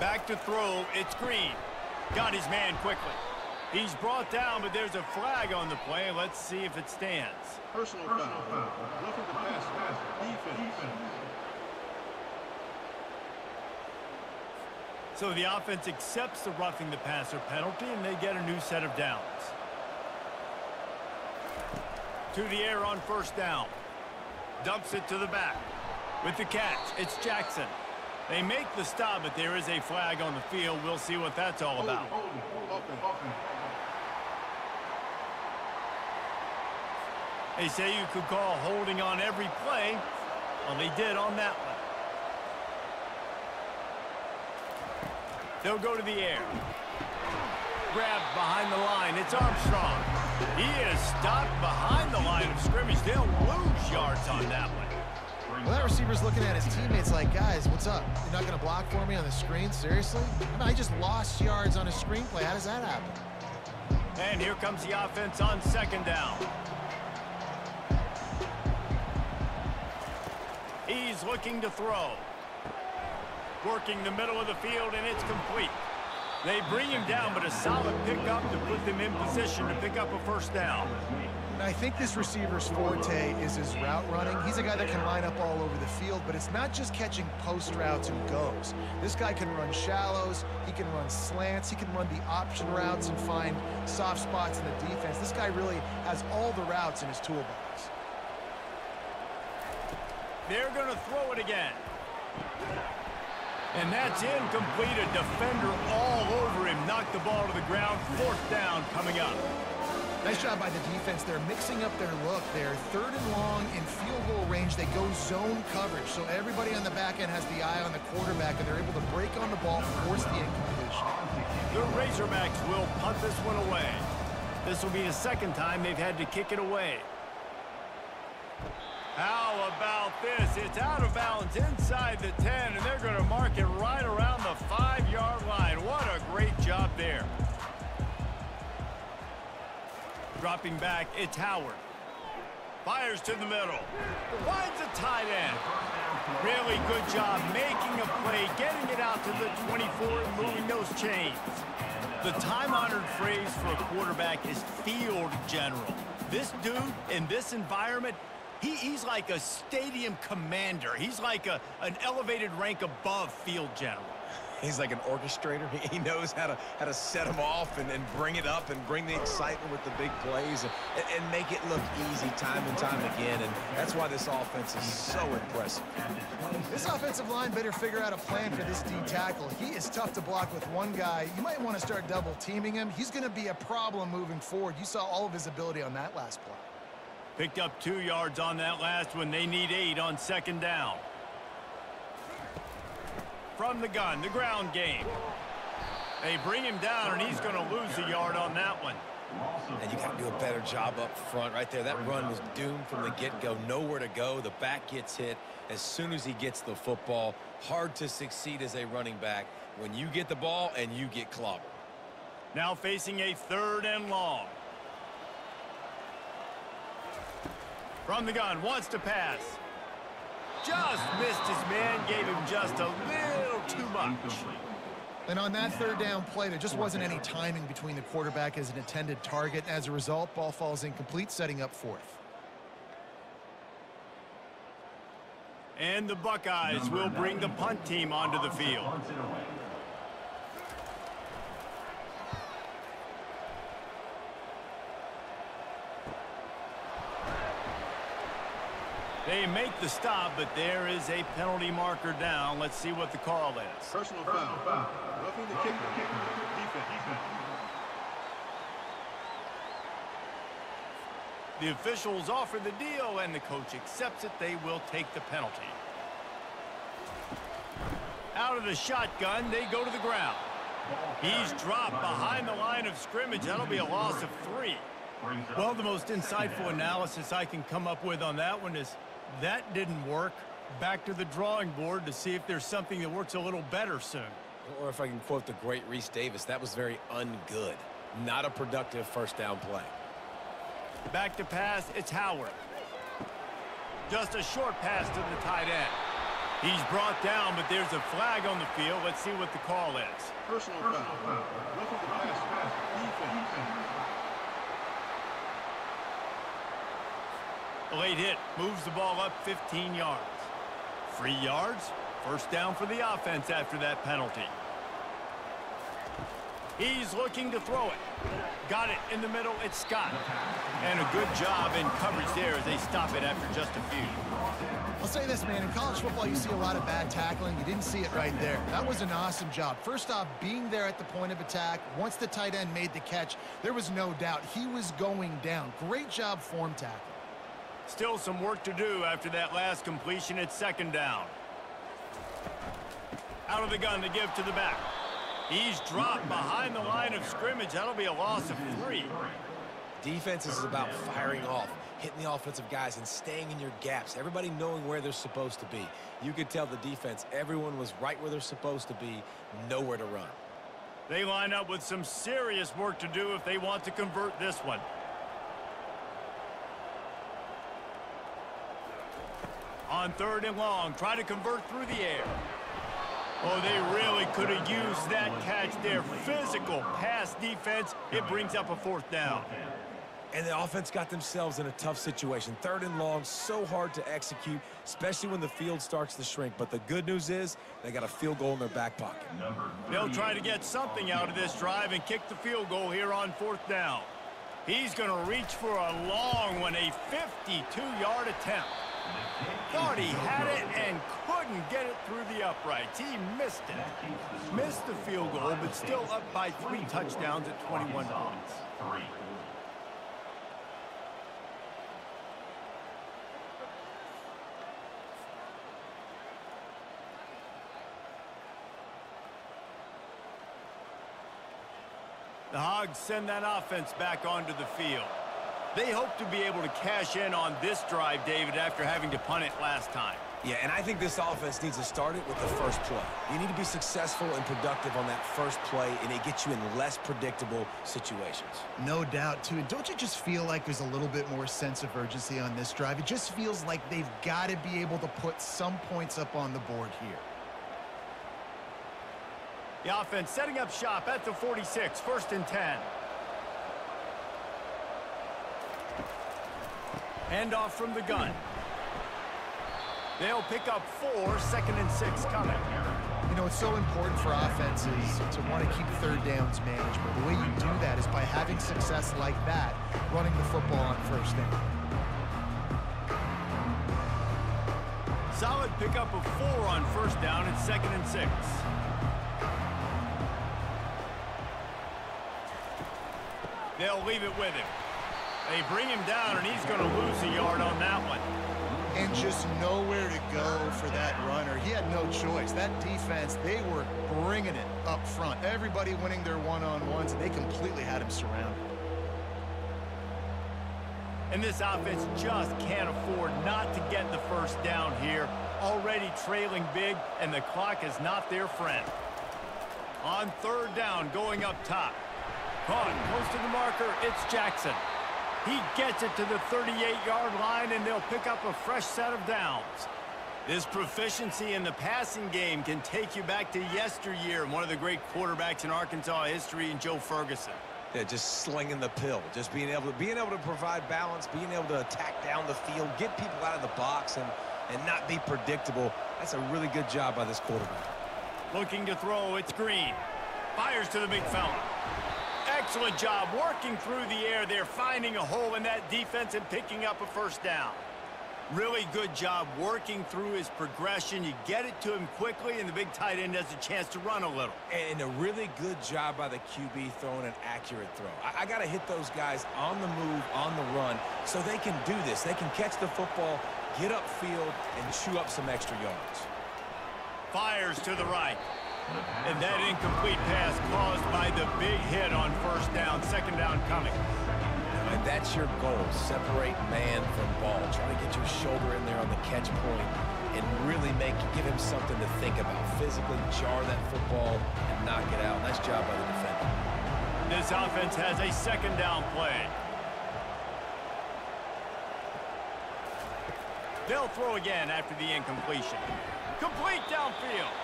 Back to throw, it's Green. Got his man quickly. He's brought down, but there's a flag on the play. Let's see if it stands. Personal foul. Roughing the pass. Defense. So the offense accepts the roughing the passer penalty, and they get a new set of downs. To the air on 1st down. Dumps it to the back. With the catch, it's Jackson. They make the stop, but there is a flag on the field. We'll see what that's all about. They say you could call holding on every play. Well, they did on that one. They'll go to the air. Grabbed behind the line. It's Armstrong. He is stopped behind the line of scrimmage. They'll lose yards on that one. Well, that receiver's looking at his teammates like, guys, what's up? You're not going to block for me on the screen? Seriously? I mean, I just lost yards on a screenplay. How does that happen? And here comes the offense on 2nd down. He's looking to throw. Working the middle of the field, and it's complete. They bring him down, but a solid pickup to put them in position to pick up a 1st down. And I think this receiver's forte is his route running. He's a guy that can line up all over the field, but it's not just catching post routes and goes. This guy can run shallows, he can run slants, he can run the option routes and find soft spots in the defense. This guy really has all the routes in his toolbox. They're going to throw it again. And that's incomplete. A defender all over him. Knocked the ball to the ground. 4th down coming up. Nice job by the defense. They're mixing up their look. They're 3rd and long in field goal range. They go zone coverage. So everybody on the back end has the eye on the quarterback, and they're able to break on the ball and force the incompletion. The Razorbacks will punt this one away. This will be the second time they've had to kick it away. How about this? It's out of bounds inside the 10, and they're going to mark it right around the 5-yard line. What a great job there. Dropping back, it's Howard. Fires to the middle. Finds a tight end. Really good job making a play, getting it out to the 24 and moving those chains. The time-honored phrase for a quarterback is field general. This dude in this environment, he's like a stadium commander. He's like an elevated rank above field general. He's like an orchestrator. He knows how to set them off and bring it up and bring the excitement with the big plays and make it look easy time and time again. And that's why this offense is so impressive. This offensive line better figure out a plan for this D tackle. He is tough to block with one guy. You might want to start double teaming him. He's going to be a problem moving forward. You saw all of his ability on that last play. Picked up 2 yards on that last one. They need 8 on second down. From the gun, the ground game. They bring him down, and he's going to lose a yard on that one. And you got to do a better job up front right there. That run was doomed from the get-go. Nowhere to go. The back gets hit as soon as he gets the football. Hard to succeed as a running back when you get the ball and you get clobbered. Now facing a 3rd and long. From the gun, wants to pass. Just missed his man, gave him just a little too much. And on that 3rd down play, there just wasn't any timing between the quarterback as an intended target. As a result, ball falls incomplete, setting up 4th. And the Buckeyes will bring the punt team onto the field. They make the stop, but there is a penalty marker down. Let's see what the call is. Personal foul. Roughing the kicker. Defense. The officials offer the deal, and the coach accepts it. They will take the penalty. Out of the shotgun, they go to the ground. He's dropped behind the line of scrimmage. That'll be a loss of 3. Well, the most insightful analysis I can come up with on that one is that didn't work. Back to the drawing board to see if there's something that works a little better soon. Or if I can quote the great Reese Davis, that was very ungood. Not a productive 1st down play. Back to pass, it's Howard. Just a short pass to the tight end. He's brought down, but there's a flag on the field. Let's see what the call is. Personal foul. Roughing the pass. Defense. A late hit moves the ball up 15 yards. 3 yards, 1st down for the offense after that penalty. He's looking to throw it. Got it in the middle, it's Scott. And a good job in coverage there as they stop it after just a few. I'll say this, man. In college football, you see a lot of bad tackling. You didn't see it right there. That was an awesome job. First off, being there at the point of attack. Once the tight end made the catch, there was no doubt he was going down. Great job form tackling. Still some work to do after that last completion at 2nd down. Out of the gun to give to the back. He's dropped behind the line of scrimmage. That'll be a loss of 3. Defense is about firing off, hitting the offensive guys and staying in your gaps. Everybody knowing where they're supposed to be. You could tell the defense, everyone was right where they're supposed to be, nowhere to run. They line up with some serious work to do if they want to convert this one. On 3rd and long, try to convert through the air. Oh, they really could have used that catch there. Physical pass defense. It brings up a 4th down. And the offense got themselves in a tough situation. 3rd and long, so hard to execute, especially when the field starts to shrink. But the good news is they got a field goal in their back pocket. They'll try to get something out of this drive and kick the field goal here on 4th down. He's going to reach for a long one, a 52-yard attempt. Thought he had it and couldn't get it through the uprights. He missed it. Missed the field goal, but still up by 3 touchdowns at 21 points. The Hogs send that offense back onto the field. They hope to be able to cash in on this drive, David, after having to punt it last time. Yeah, and I think this offense needs to start it with the first play. You need to be successful and productive on that first play, and it gets you in less predictable situations. No doubt, too. And don't you just feel like there's a little bit more sense of urgency on this drive? It just feels like they've got to be able to put some points up on the board here. The offense setting up shop at the 46, 1st and 10. Handoff from the gun. They'll pick up 4, 2nd and 6 coming. You know, it's so important for offenses to want to keep third downs manageable. The way you do that is by having success like that, running the football on first down. Solid pickup of 4 on first down and 2nd and 6. They'll leave it with him. They bring him down, and he's going to lose a yard on that one. And just nowhere to go for that runner. He had no choice. That defense, they were bringing it up front. Everybody winning their one-on-ones, and they completely had him surrounded. And this offense just can't afford not to get the first down here. Already trailing big, and the clock is not their friend. On 3rd down, going up top. Caught close to the marker, it's Jackson. He gets it to the 38-yard line, and they'll pick up a fresh set of downs. This proficiency in the passing game can take you back to yesteryear, one of the great quarterbacks in Arkansas history, in Joe Ferguson. Yeah, just slinging the pill, just being able to provide balance, being able to attack down the field, get people out of the box, and not be predictable. That's a really good job by this quarterback. Looking to throw, it's Green. Fires to the big fella. Excellent job working through the air there, finding a hole in that defense and picking up a first down. Really good job working through his progression. You get it to him quickly, and the big tight end has a chance to run a little. And a really good job by the QB throwing an accurate throw. I got to hit those guys on the move, on the run, so they can do this. They can catch the football, get upfield, and chew up some extra yards. Fires to the right. And that incomplete pass caused by the big hit on first down, 2nd down coming. And that's your goal, separate man from ball. Try to get your shoulder in there on the catch point and really give him something to think about. Physically jar that football and knock it out. Nice job by the defender. This offense has a 2nd down play. They'll throw again after the incompletion. Complete downfield.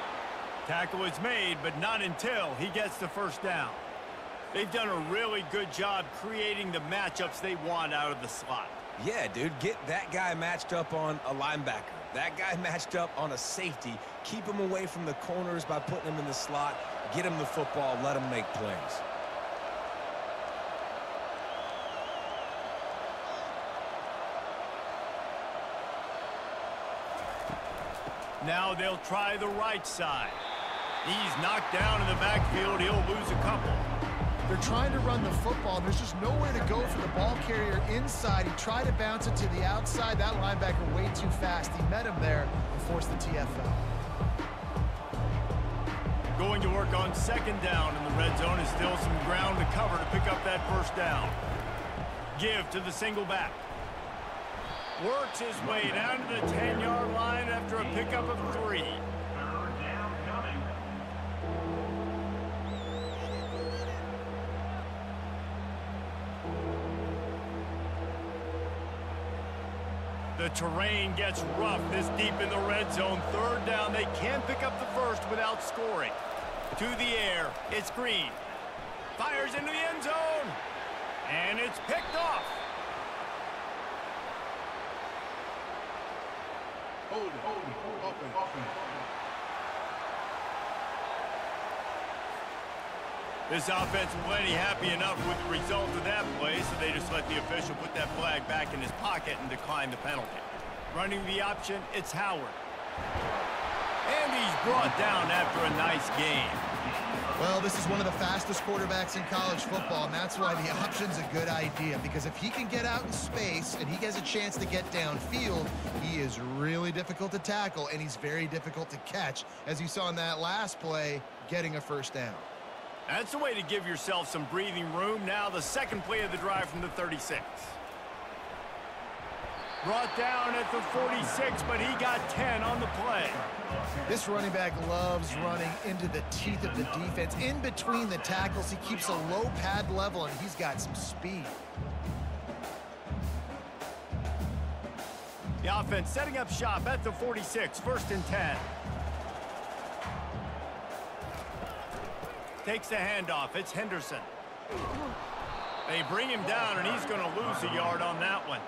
Tackle is made, but not until he gets the first down. They've done a really good job creating the matchups they want out of the slot. Yeah, dude, get that guy matched up on a linebacker. That guy matched up on a safety. Keep him away from the corners by putting him in the slot. Get him the football. Let him make plays. Now they'll try the right side. He's knocked down in the backfield. He'll lose a couple. They're trying to run the football. There's just nowhere to go for the ball carrier inside. He tried to bounce it to the outside. That linebacker way too fast. He met him there and forced the TFL. Going to work on 2nd down, and the red zone is still some ground to cover to pick up that first down. Give to the single back. Works his way down to the 10-yard line after a pickup of 3. The terrain gets rough this deep in the red zone. 3rd down, they can pick up the first without scoring. To the air, it's Green. Fires into the end zone. And it's picked off. Hold it. This offense plenty happy enough with the result of that play, so they just let the official put that flag back in his pocket and decline the penalty. Running the option, it's Howard. And he's brought down after a nice gain. Well, this is one of the fastest quarterbacks in college football, and that's why the option's a good idea, because if he can get out in space and he has a chance to get downfield, he is really difficult to tackle, and he's very difficult to catch, as you saw in that last play, getting a first down. That's the way to give yourself some breathing room. Now the second play of the drive from the 36. Brought down at the 46, but he got 10 on the play. This running back loves running into the teeth of the defense. In between the tackles, he keeps a low pad level, and he's got some speed. The offense setting up shop at the 46, 1st and 10. Takes the handoff. It's Henderson. They bring him down, and he's going to lose a yard on that one.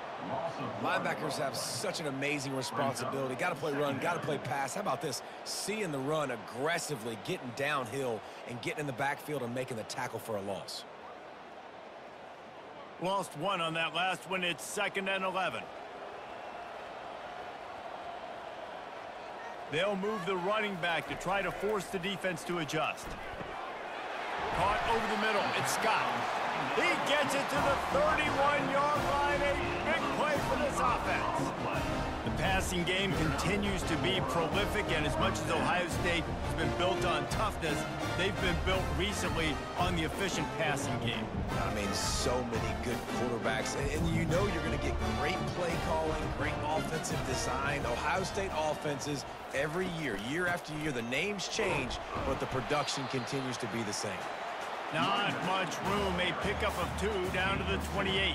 Linebackers have such an amazing responsibility. Got to play run, got to play pass. How about this? Seeing the run aggressively, getting downhill, and getting in the backfield and making the tackle for a loss. Lost one on that last one. It's 2nd and 11. They'll move the running back to try to force the defense to adjust. Caught over the middle. It's Scott. He gets it to the 31-yard line. A big play for this offense. The passing game continues to be prolific, and as much as Ohio State has been built on toughness, they've been built recently on the efficient passing game. I mean, so many good quarterbacks, and you know you're going to get great play calling, great offensive design. Ohio State offenses every year, year after year, the names change, but the production continues to be the same. Not much room. A pickup of 2 down to the 28.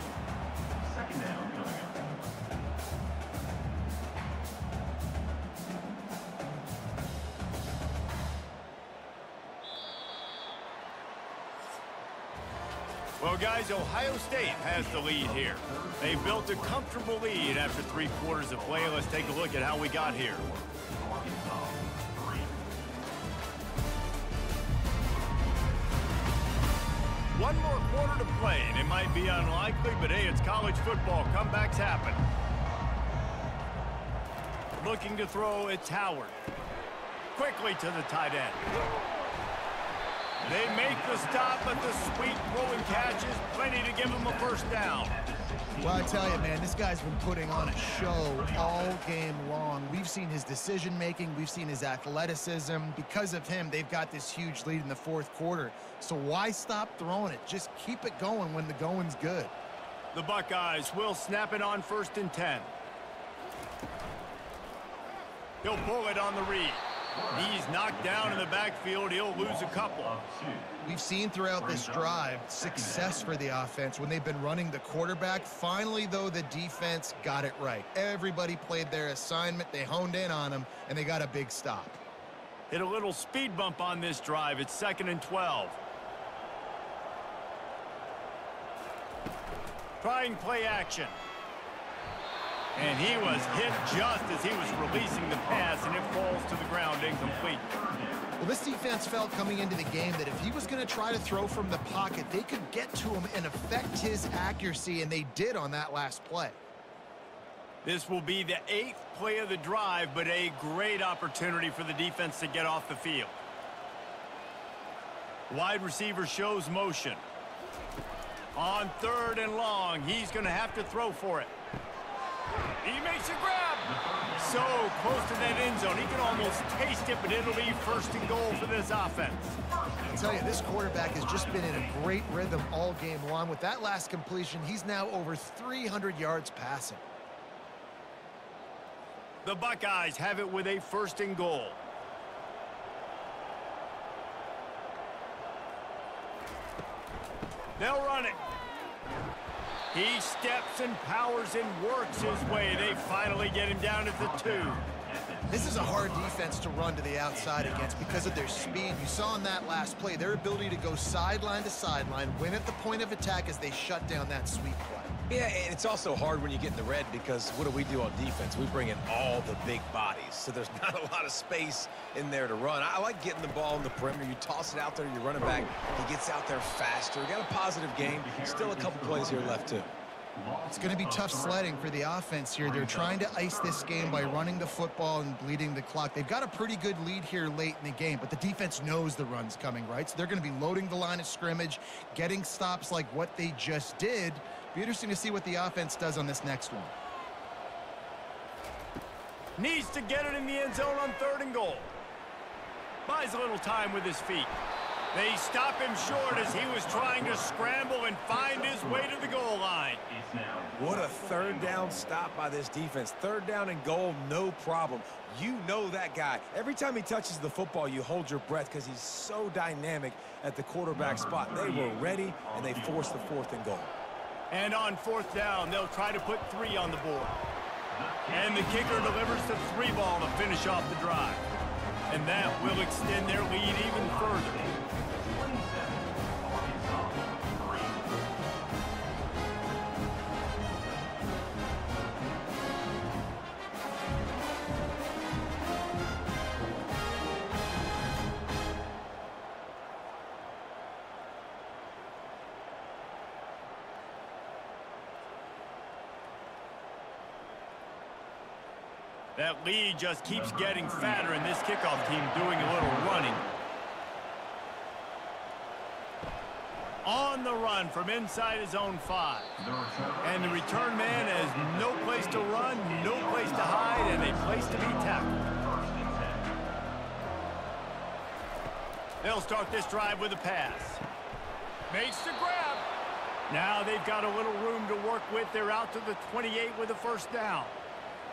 Well, guys, Ohio State has the lead here. They built a comfortable lead after 3 quarters of play. Let's take a look at how we got here. One more quarter to play, and it might be unlikely, but hey, it's college football. Comebacks happen. Looking to throw, it's Howard. Quickly to the tight end. They make the stop, but the sweet throwing catch is plenty to give them a first down. Well, I tell you, man, this guy's been putting on a show all game long. We've seen his decision-making. We've seen his athleticism. Because of him, they've got this huge lead in the 4th quarter. So why stop throwing it? Just keep it going when the going's good. The Buckeyes will snap it on 1st and 10. He'll pull it on the read. He's knocked down in the backfield. He'll lose a couple. We've seen throughout this drive success for the offense when they've been running the quarterback. Finally, though, the defense got it right. Everybody played their assignment. They honed in on him, and they got a big stop. Hit a little speed bump on this drive. It's 2nd and 12. Trying play action. And he was hit just as he was releasing the pass, and it falls to the ground incomplete. Well, this defense felt coming into the game that if he was going to try to throw from the pocket, they could get to him and affect his accuracy, and they did on that last play. This will be the 8th play of the drive, but a great opportunity for the defense to get off the field. Wide receiver shows motion. On 3rd and long, he's going to have to throw for it. He makes a grab. So close to that end zone. He can almost taste it, but it'll be 1st and goal for this offense. I tell you, this quarterback has just been in a great rhythm all game long. With that last completion, he's now over 300 yards passing. The Buckeyes have it with a 1st and goal. They'll run it. He steps and powers and works his way. They finally get him down at the 2. This is a hard defense to run to the outside against because of their speed. You saw in that last play their ability to go sideline to sideline, win at the point of attack as they shut down that sweep play. Yeah, and it's also hard when you get in the red because what do on defense? We bring in all the big bodies, so there's not a lot of space in there to run. I like getting the ball in the perimeter. You toss it out there, you're running back. He gets out there faster. Got a positive game. Still a couple plays here left, too. It's going to be tough sledding for the offense here. They're trying to ice this game by running the football and bleeding the clock. They've got a pretty good lead here late in the game, but the defense knows the run's coming, right? So they're going to be loading the line of scrimmage, getting stops like what they just did. Be interesting to see what the offense does on this next one. Needs to get it in the end zone on 3rd and goal. Buys a little time with his feet. They stop him short as he was trying to scramble and find his way to the goal line. What a third down stop by this defense. Third down and goal, no problem. You know that guy. Every time he touches the football, you hold your breath because he's so dynamic at the quarterback spot. They were ready, and they forced the 4th and goal. And on 4th down, they'll try to put 3 on the board. And the kicker delivers the 3 ball to finish off the drive. And that will extend their lead even further. That lead just keeps getting fatter, and this kickoff team doing a little running. On the run from inside his own 5. And the return man has no place to run, no place to hide, and a place to be tackled. They'll start this drive with a pass. Makes the grab. Now they've got a little room to work with. They're out to the 28 with a 1st down.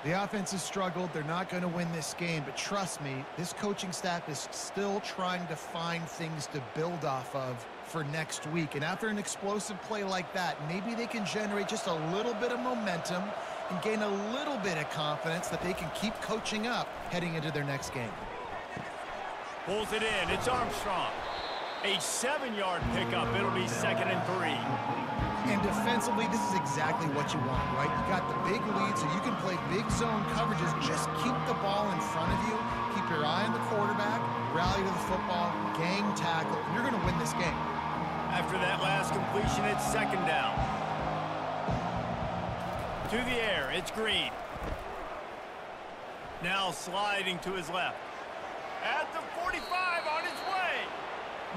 The offense has struggled. They're not going to win this game, but trust me, this coaching staff is still trying to find things to build off of for next week. And after an explosive play like that, maybe they can generate just a little bit of momentum and gain a little bit of confidence that they can keep coaching up heading into their next game. Pulls it in. It's Armstrong. A 7-yard pickup. It'll be 2nd and 3. And defensively, this is exactly what you want, right? You got the big lead, so you can play big zone coverages. Just keep the ball in front of you. Keep your eye on the quarterback. Rally to the football. Gang tackle. You're going to win this game. After that last completion, it's 2nd down. To the air, it's Green. Now sliding to his left. At the 45, on his way.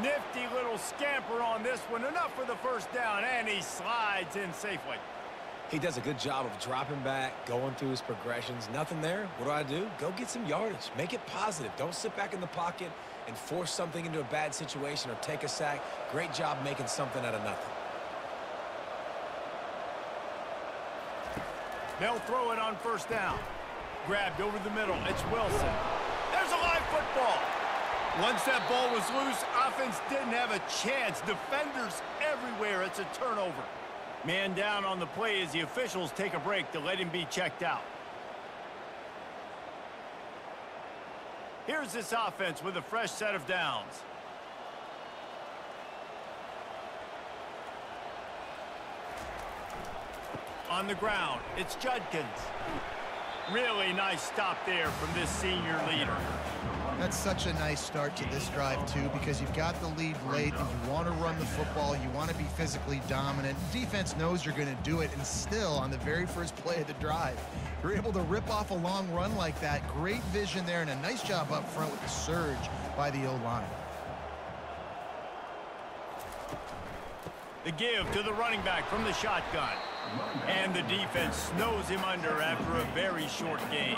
Nifty little scamper on this one. Enough for the 1st down, and he slides in safely. He does a good job of dropping back, going through his progressions. Nothing there. What do? Go get some yardage. Make it positive. Don't sit back in the pocket and force something into a bad situation or take a sack. Great job making something out of nothing. They'll throw it on 1st down. Grabbed over the middle. It's Wilson. There's a live football. Once that ball was loose, offense didn't have a chance. Defenders everywhere. It's a turnover. Man down on the play as the officials take a break to let him be checked out. Here's this offense with a fresh set of downs. On the ground, it's Judkins. Really nice stop there from this senior leader. That's such a nice start to this drive, too, because you've got the lead late and you want to run the football. You want to be physically dominant. Defense knows you're going to do it, and still, on the very first play of the drive, you're able to rip off a long run like that. Great vision there, and a nice job up front with the surge by the O-line. The give to the running back from the shotgun. And the defense snows him under after a very short gain.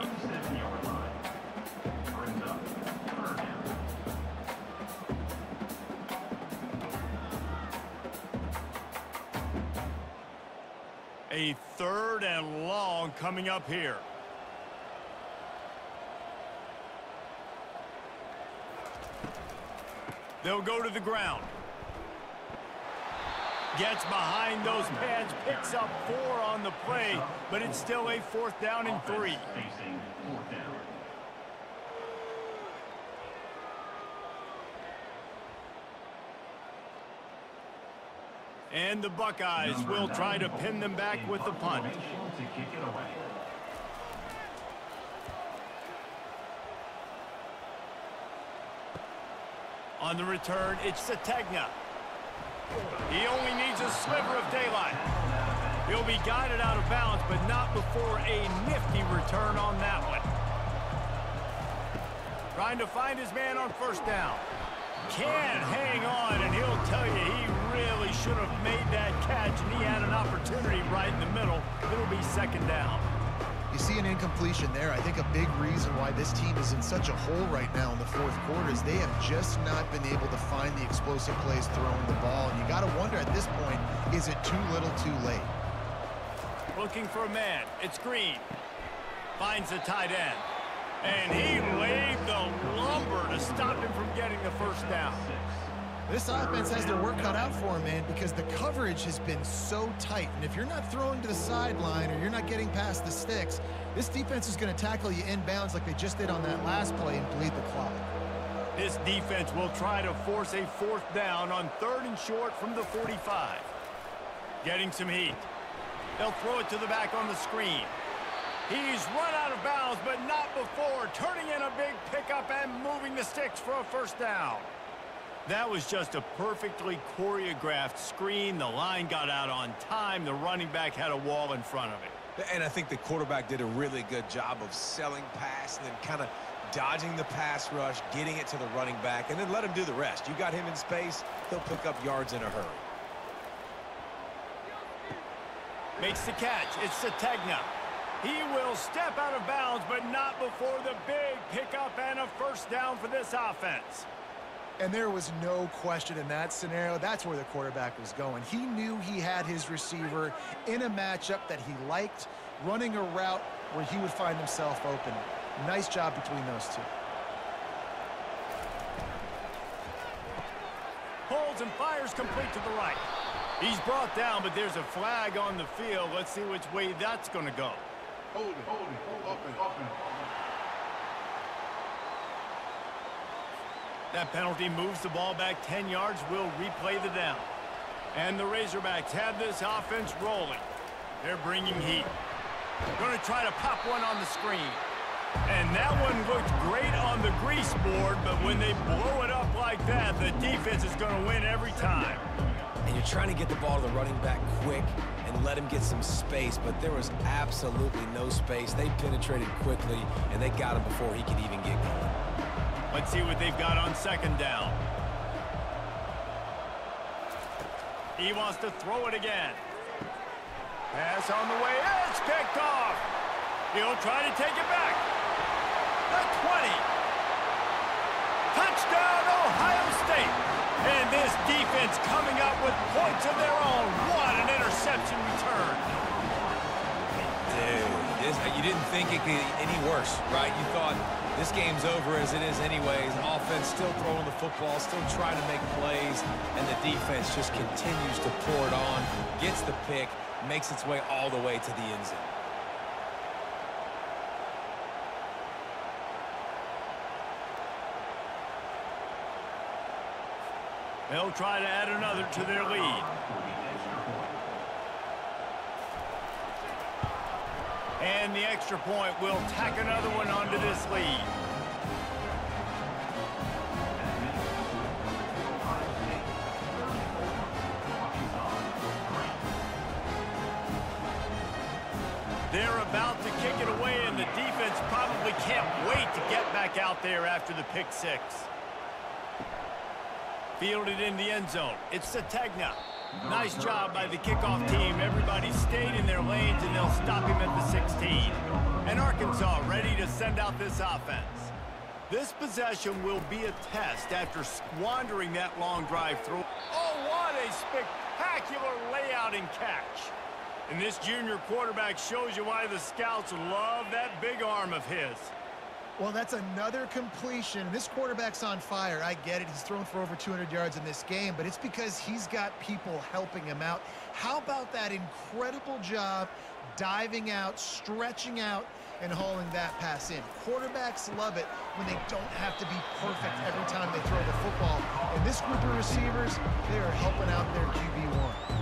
A 3rd and long coming up here. They'll go to the ground. Gets behind those pads, picks up 4 on the play, but it's still a 4th down and 3. And the Buckeyes will try to pin them back with the punt. On the return, it's Sategna. He only needs a sliver of daylight. He'll be guided out of bounds, but not before a nifty return on that one. Trying to find his man on 1st down. Can't hang on, and he'll tell you he really should have made that catch, and he had an opportunity right in the middle. It'll be 2nd down. You see an incompletion there. I think a big reason why this team is in such a hole right now in the fourth quarter is they have just not been able to find the explosive plays throwing the ball. And you got to wonder at this point, is it too little too late? Looking for a man. It's Green. Finds the tight end. And he laid the lumber to stop him from getting the first down. This offense has their work cut out for them, man, because the coverage has been so tight. And if you're not throwing to the sideline or you're not getting past the sticks, this defense is going to tackle you inbounds like they just did on that last play and bleed the clock. This defense will try to force a fourth down on 3rd and short from the 45. Getting some heat. They'll throw it to the back on the screen. He's run out of bounds, but not before turning in a big pickup and moving the sticks for a first down. That was just a perfectly choreographed screen. The line got out on time. The running back had a wall in front of it. And I think the quarterback did a really good job of selling pass and then kind of dodging the pass rush, getting it to the running back, and then let him do the rest. You got him in space, he'll pick up yards in a hurry. Makes the catch. It's Sategna. He will step out of bounds, but not before the big pickup and a first down for this offense. And there was no question in that scenario. That's where the quarterback was going. He knew he had his receiver in a matchup that he liked, running a route where he would find himself open. Nice job between those two. Holds and fires complete to the right. He's brought down, but there's a flag on the field. Let's see which way that's going to go. Hold it, up and. That penalty moves the ball back 10 yards. We'll replay the down. And the Razorbacks have this offense rolling. They're bringing heat. Going to try to pop one on the screen. And that one looked great on the grease board, but when they blow it up like that, the defense is going to win every time. And you're trying to get the ball to the running back quick and let him get some space, but there was absolutely no space. They penetrated quickly, and they got him before he could even get going. Let's see what they've got on 2nd down. He wants to throw it again. Pass on the way. It's picked off. He'll try to take it back. The 20. Touchdown, Ohio State. And this defense coming up with points of their own. What an interception return. Dude, you didn't think it could get any worse, right? You thought this game's over as it is anyways. Offense still throwing the football, still trying to make plays, and the defense just continues to pour it on, gets the pick, makes its way all the way to the end zone. They'll try to add another to their lead. And the extra point will tack another one onto this lead. They're about to kick it away, and the defense probably can't wait to get back out there after the pick six. Fielded in the end zone. It's Sategna. Nice job by the kickoff team. Everybody stayed in their lanes, and they'll stop him at the 16. And Arkansas ready to send out this offense. This possession will be a test after squandering that long drive through. Oh, what a spectacular layout and catch. And this junior quarterback shows you why the scouts love that big arm of his. Well, that's another completion. This quarterback's on fire. I get it. He's thrown for over 200 yards in this game, but it's because he's got people helping him out. How about that incredible job diving out, stretching out, and hauling that pass in? Quarterbacks love it when they don't have to be perfect every time they throw the football. And this group of receivers, they are helping out their QB1.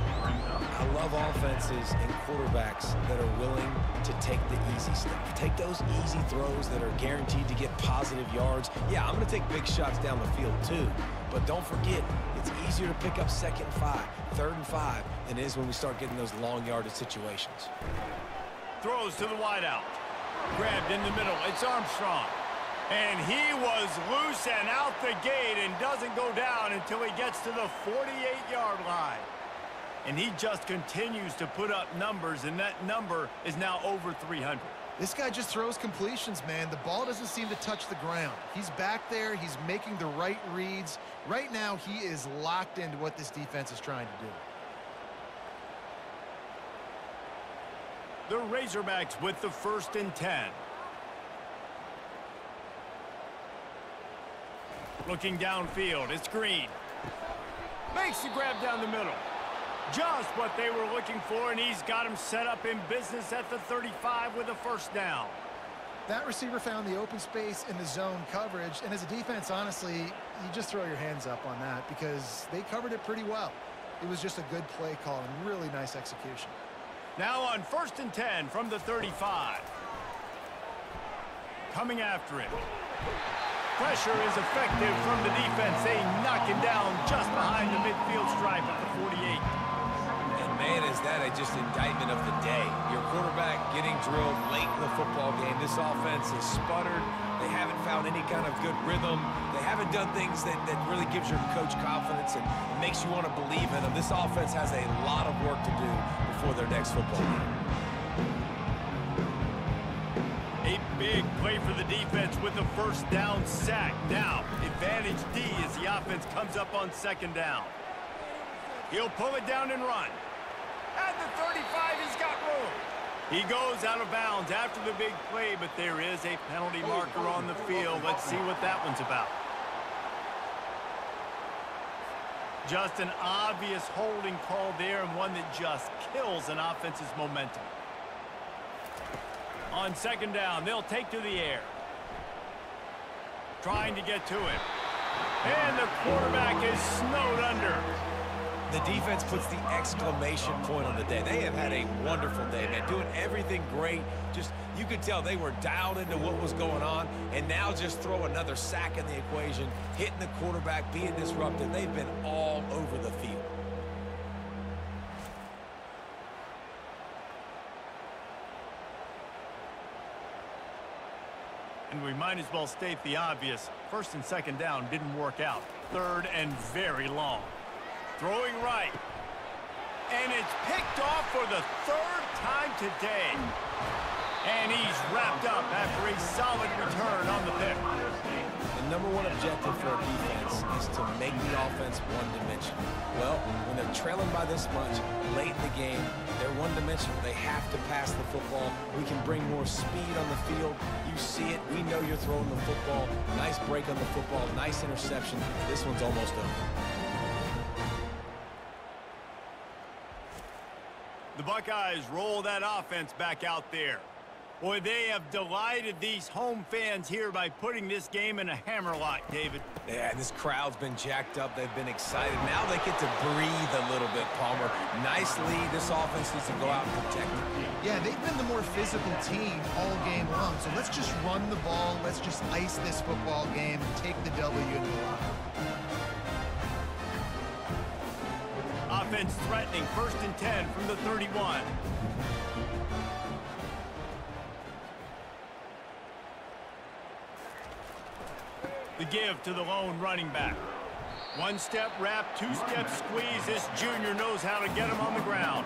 I love offenses and quarterbacks that are willing to take the easy stuff. Take those easy throws that are guaranteed to get positive yards. Yeah, I'm going to take big shots down the field too. But don't forget, it's easier to pick up 2nd and 5, 3rd and 5 than it is when we start getting those long yardage situations. Throws to the wideout. Grabbed in the middle. It's Armstrong. And he was loose and out the gate and doesn't go down until he gets to the 48-yard line. And he just continues to put up numbers, and that number is now over 300. This guy just throws completions, man. The ball doesn't seem to touch the ground. He's back there. He's making the right reads. Right now, he is locked into what this defense is trying to do. The Razorbacks with the 1st and 10. Looking downfield, it's Green. Makes the grab down the middle. Just what they were looking for, and he's got him set up in business at the 35 with a 1st down. That receiver found the open space in the zone coverage, and as a defense, honestly, you just throw your hands up on that because they covered it pretty well. It was just a good play call and really nice execution. Now on 1st and 10 from the 35. Coming after him. Pressure is effective from the defense. They knock him down just behind the midfield stripe at the 48. And man, is that just indictment of the day. Your quarterback getting drilled late in the football game. This offense has sputtered. They haven't found any kind of good rhythm. They haven't done things that really gives your coach confidence and makes you want to believe in them. This offense has a lot of work to do before their next football game. A big play for the defense with the 1st down sack. Now, advantage D as the offense comes up on 2nd down. He'll pull it down and run. At the 35, he's got room. He goes out of bounds after the big play, but there is a penalty marker on the field. Let's see what that one's about. Just an obvious holding call there, and one that just kills an offense's momentum. On 2nd down, they'll take to the air. Trying to get to it. And the quarterback is snowed under. The defense puts the exclamation point on the day. They have had a wonderful day, man. Doing everything great. Just, you could tell they were dialed into what was going on. And now just throw another sack in the equation. Hitting the quarterback, being disruptive. They've been all over the field. And we might as well state the obvious. 1st and 2nd down didn't work out. 3rd and very long. Throwing right. And it's picked off for the 3rd time today. And he's wrapped up after a solid return on the pick. The #1 objective for a defense is to make the offense one-dimensional. Well, when they're trailing by this much late in the game, they're one-dimensional. They have to pass the football. We can bring more speed on the field. You see it. We know you're throwing the football. Nice break on the football. Nice interception. This one's almost over. The Buckeyes roll that offense back out there. Boy, they have delighted these home fans here by putting this game in a hammerlock, David. Yeah, this crowd's been jacked up. They've been excited. Now they get to breathe a little bit, Palmer. Nice lead. This offense needs to go out and protect it. Yeah, they've been the more physical team all game long. So let's just run the ball. Let's just ice this football game and take the W in the locker. Offense threatening. 1st and 10 from the 31. The give to the lone running back. 1-step wrap, 2-step squeeze. This junior knows how to get him on the ground.